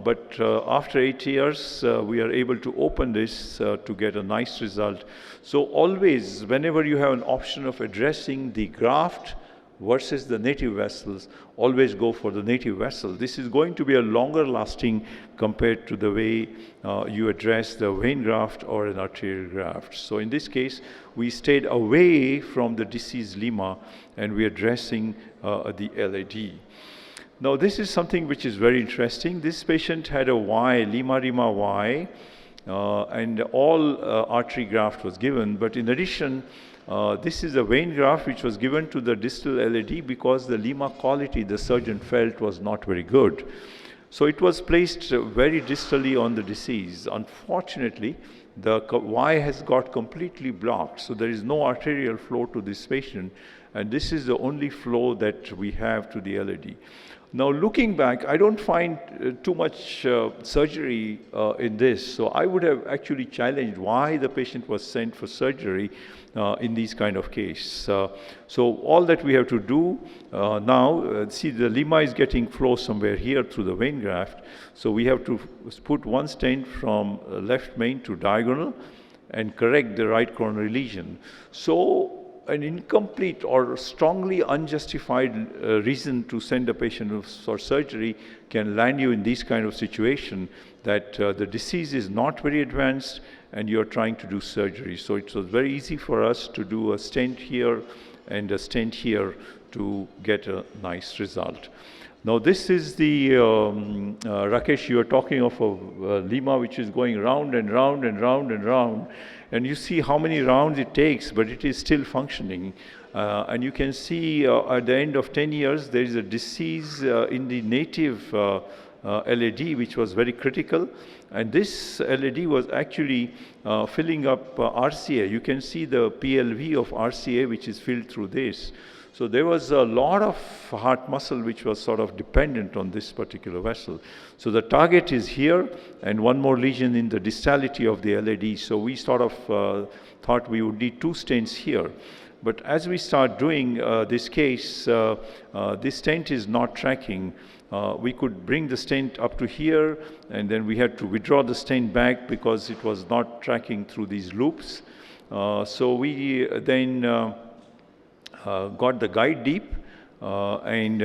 but after 8 years, we are able to open this to get a nice result. So always, whenever you have an option of addressing the graft versus the native vessels, always go for the native vessel. This is going to be a longer lasting compared to the way you address the vein graft or an arterial graft. So in this case, we stayed away from the diseased lima and we're addressing the LAD. Now this is something which is very interesting. This patient had a Y, lima Y, and all artery graft was given, but in addition, this is a vein graft which was given to the distal LAD because the lima quality the surgeon felt was not very good. So it was placed very distally on the disease. Unfortunately, the Y has got completely blocked, so there is no arterial flow to this patient, and this is the only flow that we have to the LAD. Now looking back, I don't find too much surgery in this, so I would have actually challenged why the patient was sent for surgery in these kind of cases. So all that we have to do now, see the lima is getting flow somewhere here through the vein graft, so we have to put one stent from left main to diagonal and correct the right coronary lesion. So an incomplete or strongly unjustified reason to send a patient for surgery can land you in this kind of situation that the disease is not very advanced and you're trying to do surgery. So it was very easy for us to do a stent here and a stent here to get a nice result. Now this is the, Rakesh, you are talking of a lima which is going round and round and round and round. And you see how many rounds it takes, but it is still functioning. And you can see at the end of 10 years, there is a disease in the native LAD, which was very critical. And this LAD was actually filling up RCA. You can see the PLV of RCA, which is filled through this. So there was a lot of heart muscle which was sort of dependent on this particular vessel. So the target is here and one more lesion in the distality of the LAD. So we sort of thought we would need 2 stents here. But as we start doing this case, this stent is not tracking. We could bring the stent up to here and then we had to withdraw the stent back because it was not tracking through these loops. So we then got the guide deep and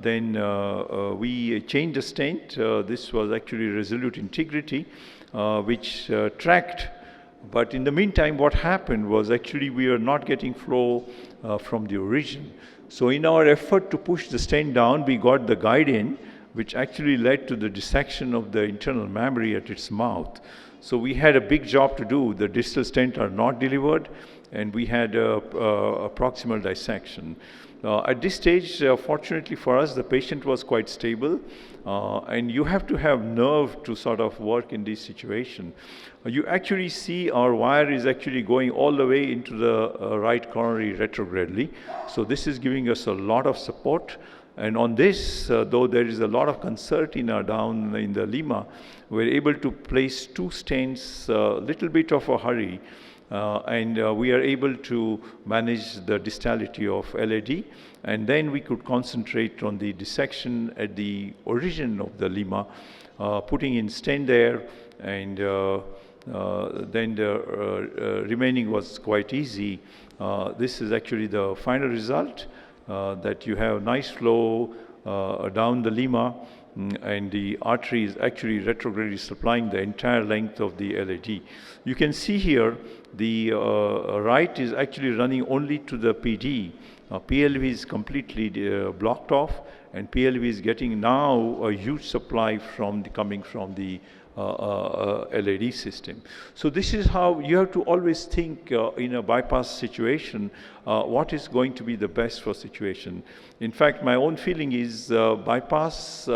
then we changed the stent. This was actually Resolute Integrity which tracked, but in the meantime what happened was actually we were not getting flow from the origin. So in our effort to push the stent down, we got the guide in, which actually led to the dissection of the internal mammary at its mouth. So we had a big job to do. The distal stent are not delivered and we had a proximal dissection. At this stage, fortunately for us, the patient was quite stable, and you have to have nerve to sort of work in this situation. You actually see our wire is actually going all the way into the right coronary retrogradely. So this is giving us a lot of support. And on this, though there is a lot of concertina down in the lima, we're able to place 2 stents, a little bit of a hurry, and we are able to manage the distality of LAD, and then we could concentrate on the dissection at the origin of the lima, putting in stent there, and then the remaining was quite easy. This is actually the final result, that you have nice flow down the lima, and the artery is actually retrogradely supplying the entire length of the LAD. You can see here the right is actually running only to the PD. PLV is completely blocked off, and PLV is getting now a huge supply coming from the LAD system. So this is how you have to always think in a bypass situation, what is going to be the best for situation. In fact, my own feeling is bypass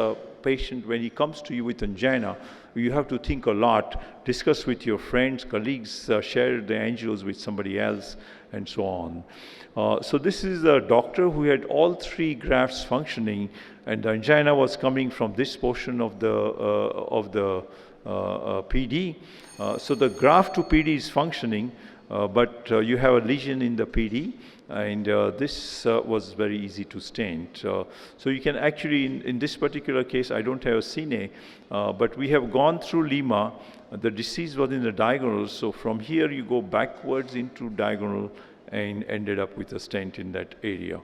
patient, when he comes to you with angina, you have to think a lot, discuss with your friends, colleagues, share the angios with somebody else, and so on. So this is a doctor who had all 3 grafts functioning, and the angina was coming from this portion of the PD. So the graft to PD is functioning, but you have a lesion in the PD, and this was very easy to stent. So you can actually, in this particular case, I don't have a cine, but we have gone through lima. The disease was in the diagonal, so from here you go backwards into diagonal and ended up with a stent in that area.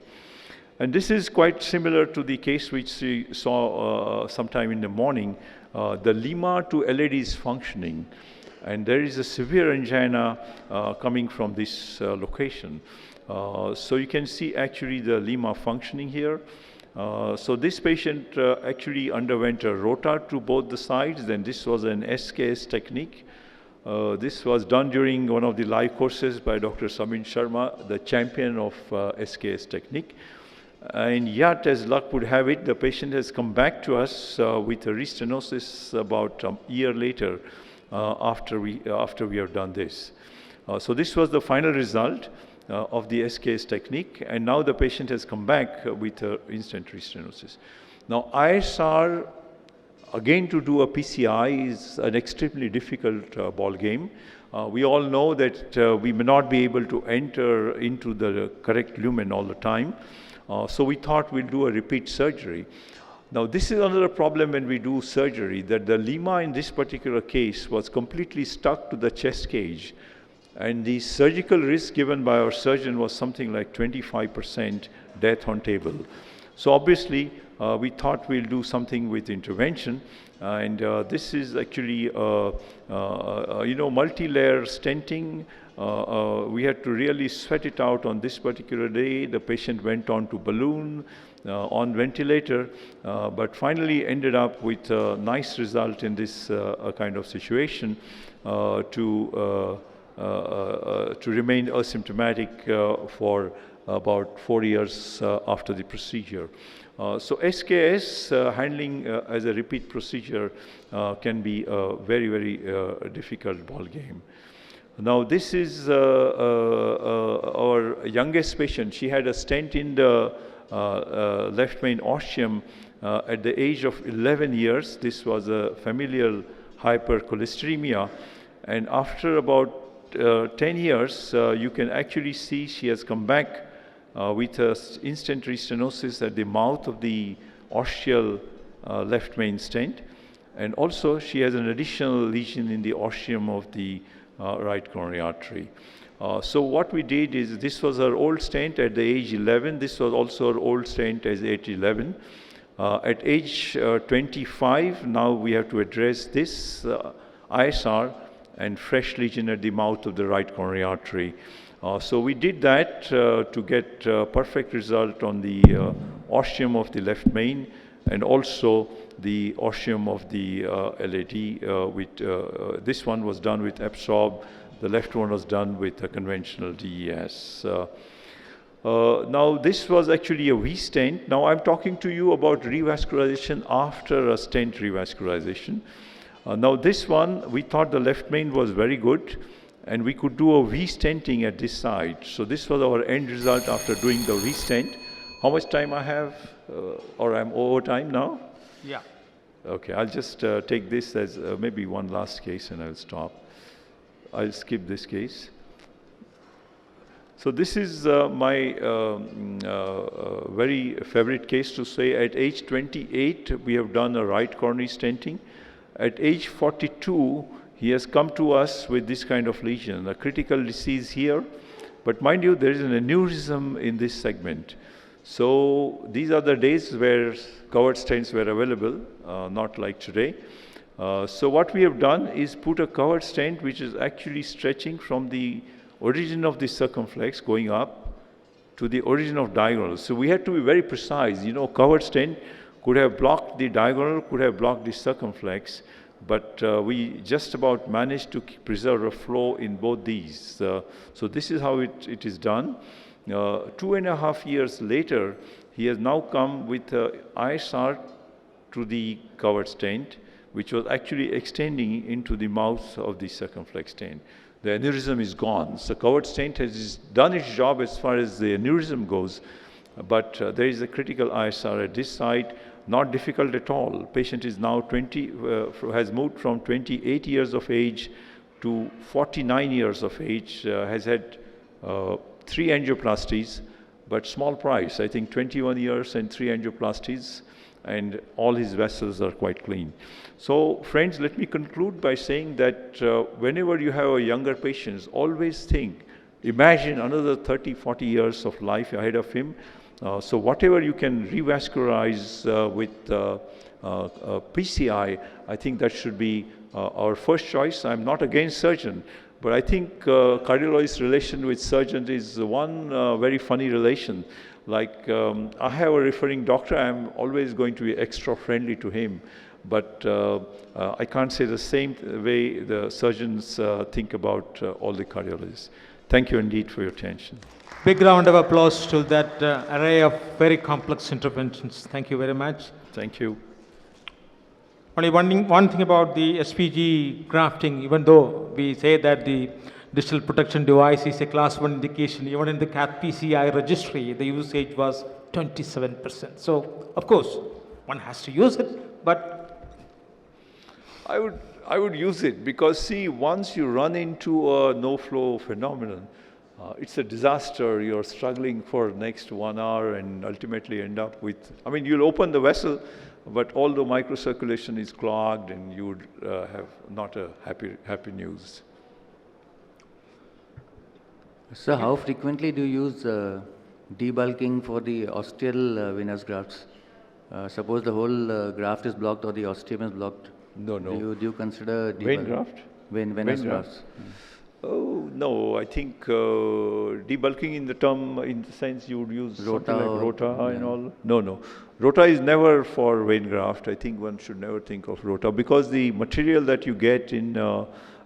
And this is quite similar to the case which we saw sometime in the morning. The lima to LAD is functioning, and there is a severe angina coming from this location. So you can see actually the lima functioning here. So this patient actually underwent a rota to both the sides, then this was an SKS technique. This was done during one of the live courses by Dr. Samin Sharma, the champion of SKS technique. And yet, as luck would have it, the patient has come back to us with a restenosis about a year later after we have done this. So this was the final result of the SKS technique, and now the patient has come back with instant restenosis. Now, ISR, again, to do a PCI is an extremely difficult ball game. We all know that we may not be able to enter into the correct lumen all the time. So we thought we'll do a repeat surgery. Now, this is another problem when we do surgery, that the lima in this particular case was completely stuck to the chest cage. And the surgical risk given by our surgeon was something like 25% death on table. So obviously, we thought we'll do something with intervention. And this is actually, multi-layer stenting. We had to really sweat it out on this particular day. The patient went on to balloon, on ventilator, but finally ended up with a nice result in this kind of situation to remain asymptomatic for about 4 years after the procedure. So SKS handling as a repeat procedure can be a very, very difficult ball game. Now, this is our youngest patient. She had a stent in the left main ostium at the age of 11 years. This was a familial hypercholesteremia. And after about 10 years, you can actually see she has come back with an instant restenosis at the mouth of the ostial left main stent. And also, she has an additional lesion in the ostium of the right coronary artery. So what we did is, this was her old stent at the age 11. This was also her old stent at age 11. At age 25, now we have to address this ISR and fresh lesion at the mouth of the right coronary artery. So we did that to get perfect result on the ostium of the left main, and also the ostium of the LAD. This one was done with absorb The left one was done with a conventional DES. Now, this was actually a V-stent. Now, I'm talking to you about revascularization after a stent revascularization. Now, this one, we thought the left main was very good, and we could do a V-stenting at this side. So this was our end result after doing the V-stent. How much time I have? Or I'm over time now?
Yeah.
Okay, I'll just take this as maybe one last case and I'll stop. I'll skip this case. So this is my very favorite case to say. At age 28, we have done a right coronary stenting. At age 42, he has come to us with this kind of lesion, a critical disease here. But mind you, there is an aneurysm in this segment. So these are the days where covered stents were available, not like today. So what we have done is put a covered stent which is actually stretching from the origin of the circumflex going up to the origin of diagonal. So we had to be very precise. You know, covered stent could have blocked the diagonal, could have blocked the circumflex, but we just about managed to preserve a flow in both these. So this is how it is done. 2.5 years later, he has now come with ISR to the covered stent, which was actually extending into the mouth of the circumflex stent. The aneurysm is gone. So covered stent has done its job as far as the aneurysm goes, but there is a critical ISR at this site, not difficult at all. Patient is now has moved from 28 years of age to 49 years of age, has had 3 angioplasties, but small price. I think 21 years and 3 angioplasties, and all his vessels are quite clean. So friends, let me conclude by saying that whenever you have a younger patient, always think, imagine another 30, 40 years of life ahead of him. So whatever you can revascularize with PCI, I think that should be our first choice. I'm not against surgeon, but I think cardiologist relation with surgeon is one very funny relation. Like I have a referring doctor, I'm always going to be extra friendly to him, but I can't say the same way the surgeons think about all the cardiologists. Thank you indeed for your attention.
Big round of applause to that array of very complex interventions. Thank you very much.
Thank you.
Only one thing about the SPG grafting, even though we say that the digital protection device is a class 1 indication, even in the CAT PCI registry, the usage was 27%. So, of course, one has to use it, but
I would use it because, see, once you run into a no-flow phenomenon, it's a disaster. You're struggling for the next 1 hour and ultimately end up with, I mean, you'll open the vessel, but all the microcirculation is clogged and you would have not a happy news.
So how frequently do you use debulking for the ostial venous grafts? Suppose the whole graft is blocked or the ostium is blocked.
No.
Do you consider
Vein graft?
Venous grafts.
Oh, no, I think debulking in the sense you would use
Rota
something like rota and all. No. Rota is never for vein graft. I think one should never think of rota because the material that you get in,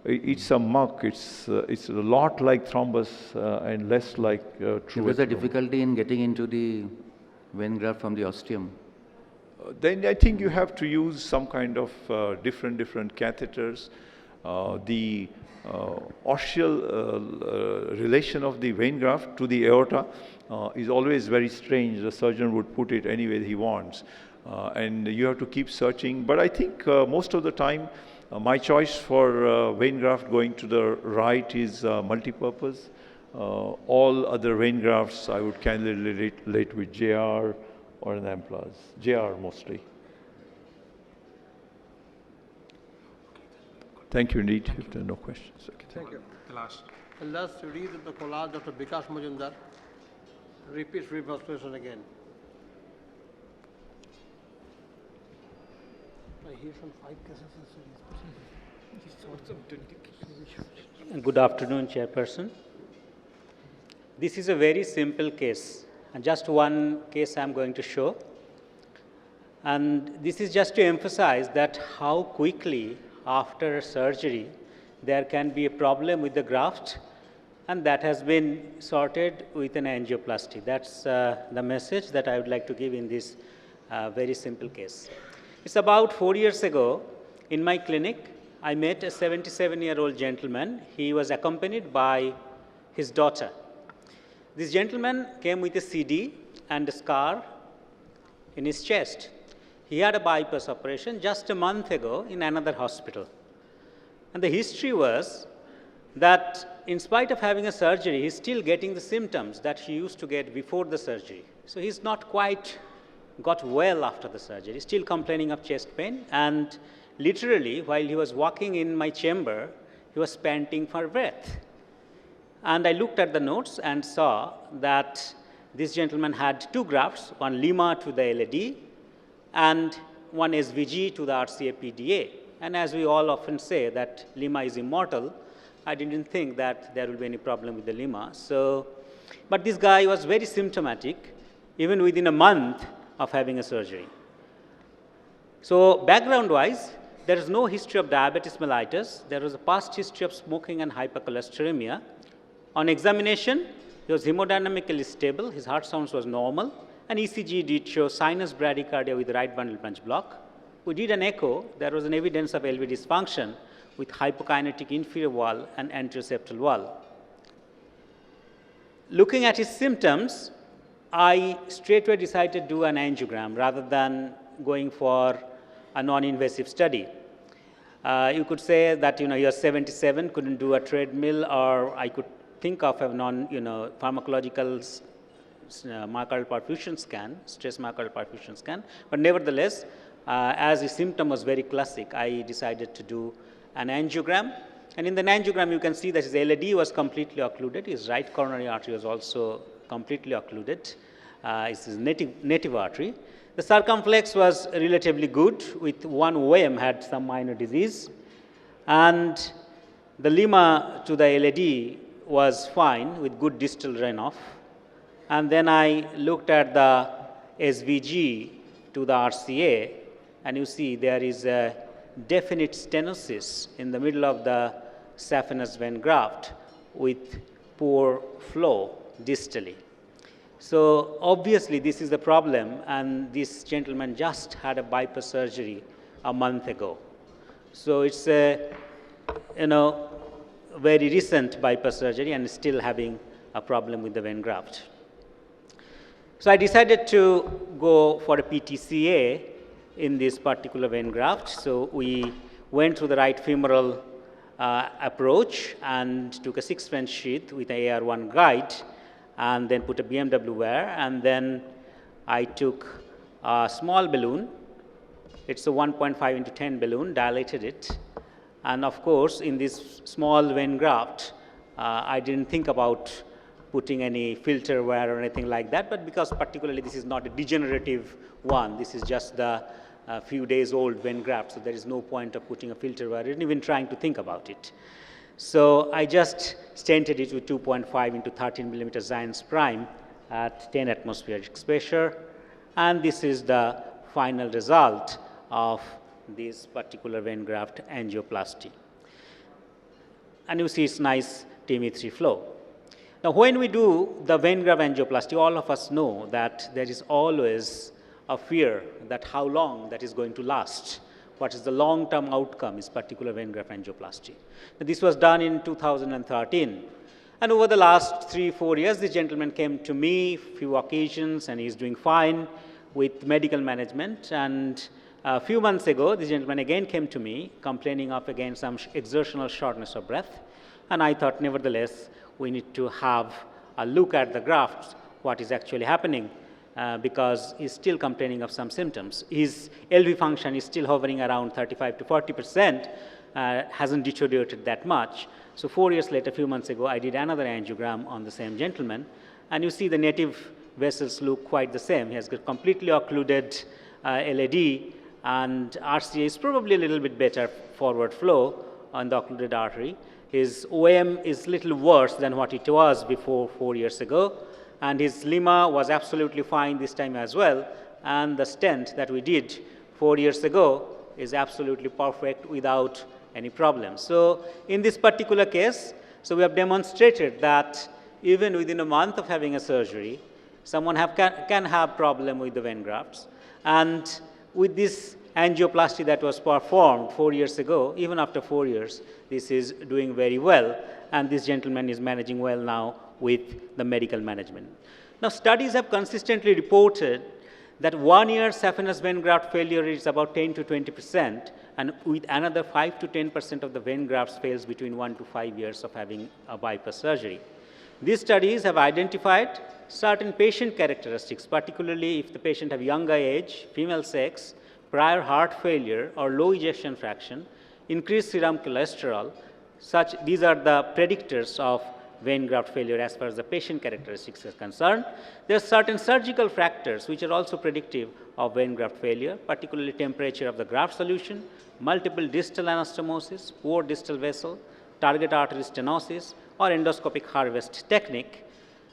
it's a muck. It's a lot like thrombus and less like true.
There is a difficulty in getting into the vein graft from the ostium.
Then I think you have to use some kind of different catheters. The ostial relation of the vein graft to the aorta is always very strange. The surgeon would put it any way he wants. And you have to keep searching. But I think most of the time, my choice for vein graft going to the right is multi-purpose. All other vein grafts I would candidly relate with JR or an M+. JR mostly. Thank you indeed. If there are no questions. Okay.
Thank you. The last. And let's read the collage Dr. Bikash Majumdar. Repeats revascularization again. I hear some 5 cases in series.
Good afternoon, Chairperson. This is a very simple case, and just one case I'm going to show. And this is just to emphasize that how quickly after surgery there can be a problem with the graft, and that has been sorted with an angioplasty. That's the message that I would like to give in this very simple case. It's about 4 years ago, in my clinic, I met a 77-year-old gentleman. He was accompanied by his daughter. This gentleman came with a CD and a scar in his chest. He had a bypass operation just a month ago in another hospital. And the history was that in spite of having a surgery, he's still getting the symptoms that he used to get before the surgery. So he's not quite got well after the surgery. He's still complaining of chest pain, and literally, while he was walking in my chamber, he was panting for breath. And I looked at the notes and saw that this gentleman had 2 grafts, one Lima to the LAD and one SVG to the RCA PDA. And as we all often say that Lima is immortal, I didn't think that there will be any problem with the Lima. But this guy was very symptomatic, even within a month of having a surgery. So background-wise, there is no history of diabetes mellitus. There was a past history of smoking and hypercholesteremia. On examination, he was hemodynamically stable. His heart sounds was normal. And ECG did show sinus bradycardia with right bundle branch block. We did an echo. There was an evidence of LV dysfunction with hypokinetic inferior wall and anterior septal wall. Looking at his symptoms, I straightway decided to do an angiogram rather than going for a non-invasive study. You could say that you're 77, couldn't do a treadmill, or I could think of a pharmacological myocardial perfusion scan, stress myocardial perfusion scan. But nevertheless, as his symptom was very classic, I decided to do an angiogram. And in the angiogram, you can see that his LAD was completely occluded. His right coronary artery was also completely occluded. It's his native artery. The circumflex was relatively good, with one OM had some minor disease. And the Lima to the LAD was fine with good distal runoff. And then I looked at the SVG to the RCA, and you see there is a definite stenosis in the middle of the saphenous vein graft with poor flow distally. So obviously this is the problem, and this gentleman just had a bypass surgery a month ago. So it's a very recent bypass surgery and still having a problem with the vein graft. So I decided to go for a PTCA in this particular vein graft. So we went through the right femoral approach and took a 6-French sheath with an AR1 guide, and then put a BMW wear, and then I took a small balloon. It's a 1.5 into 10 balloon, dilated it. And of course, in this small vein graft, I didn't think about putting any filter wear or anything like that, but because particularly this is not a degenerative one, this is just the few days old vein graft, so there is no point of putting a filter wear, and even trying to think about it. So I just stented it with 2.5 into 13 millimeter Zions prime at 10 atmospheric pressure, and this is the final result of this particular vein graft angioplasty. And you see it's nice TME3 flow. Now when we do the vein graft angioplasty, all of us know that there is always a fear that how long that is going to last. What is the long-term outcome is particular vein graft angioplasty. Now, this was done in 2013. And over the last 3-4 years, this gentleman came to me few occasions, and he's doing fine with medical management. And a few months ago, this gentleman again came to me complaining of again some exertional shortness of breath. And I thought, nevertheless, we need to have a look at the grafts, what is actually happening. Because he's still complaining of some symptoms. His LV function is still hovering around 35 to 40%, hasn't deteriorated that much. So 4 years later, a few months ago, I did another angiogram on the same gentleman, and you see the native vessels look quite the same. He has got completely occluded LAD, and RCA is probably a little bit better forward flow on the occluded artery. His OM is a little worse than what it was before 4 years ago. And his Lima was absolutely fine this time as well. And the stent that we did 4 years ago is absolutely perfect without any problem. So in this particular case, so we have demonstrated that even within a month of having a surgery, someone can have problem with the vein grafts. And with this angioplasty that was performed 4 years ago, even after 4 years, this is doing very well. And this gentleman is managing well now with the medical management. Now, studies have consistently reported that 1 year saphenous vein graft failure is about 10 to 20%, and with another 5 to 10% of the vein grafts fails between 1 to 5 years of having a bypass surgery. These studies have identified certain patient characteristics, particularly if the patient have younger age, female sex, prior heart failure or low ejection fraction, increased serum cholesterol. These are the predictors of vein graft failure as far as the patient characteristics is concerned. There are certain surgical factors which are also predictive of vein graft failure, particularly temperature of the graft solution, multiple distal anastomosis, poor distal vessel, target artery stenosis, or endoscopic harvest technique.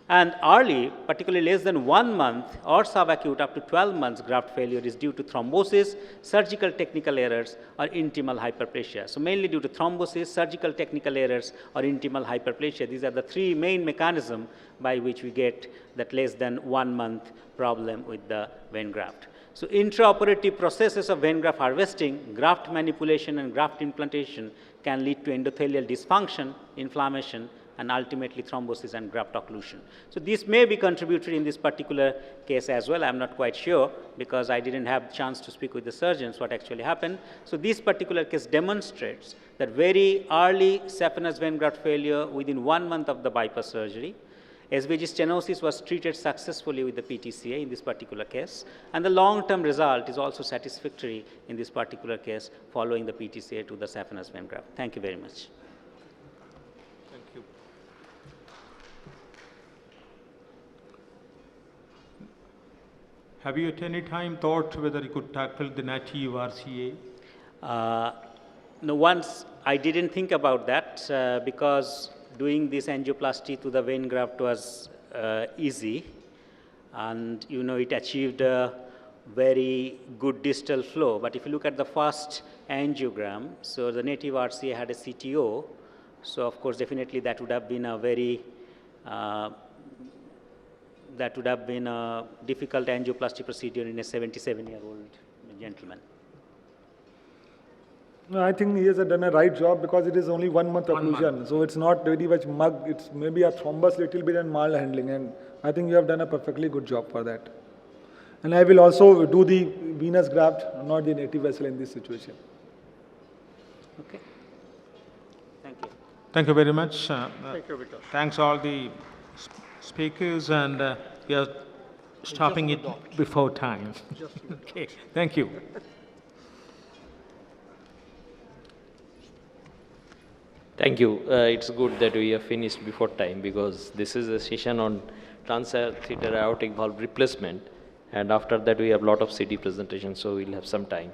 And early, particularly less than 1 month or subacute up to 12 months graft failure is due to thrombosis, surgical technical errors, or intimal hyperplasia. So mainly due to thrombosis, surgical technical errors, or intimal hyperplasia. These are the three main mechanisms by which we get that less than 1 month problem with the vein graft. So intraoperative processes of vein graft harvesting, graft manipulation, and graft implantation can lead to endothelial dysfunction, inflammation, and ultimately thrombosis and graft occlusion. So this may be contributory in this particular case as well. I'm not quite sure because I didn't have chance to speak with the surgeons what actually happened. So this particular case demonstrates that very early saphenous vein graft failure within 1 month of the bypass surgery. SVG stenosis was treated successfully with the PTCA in this particular case, and the long-term result is also satisfactory in this particular case following the PTCA to the saphenous vein graft. Thank you very much.
Have you at any time thought whether you could tackle the native RCA?
No, once I didn't think about that because doing this angioplasty to the vein graft was easy, and it achieved a very good distal flow. But if you look at the first angiogram, so the native RCA had a CTO, so of course definitely that would have been a very difficult angioplasty procedure in a 77-year-old gentleman.
No, I think he has done a right job because it is only 1 month occlusion. So it's not very much mug, it's maybe a thrombus little bit and mild handling. And I think you have done a perfectly good job for that. And I will also do the venous graft, not the native vessel in this situation.
Okay. Thank you.
Thank you very much.
Thank you, Vikas.
Thanks all the speakers, and we are stopping it before time. Okay, thank you.
Thank you. It's good that we have finished before time because this is a session on transcatheter aortic valve replacement, and after that we have a lot of CD presentations, so we'll have some time.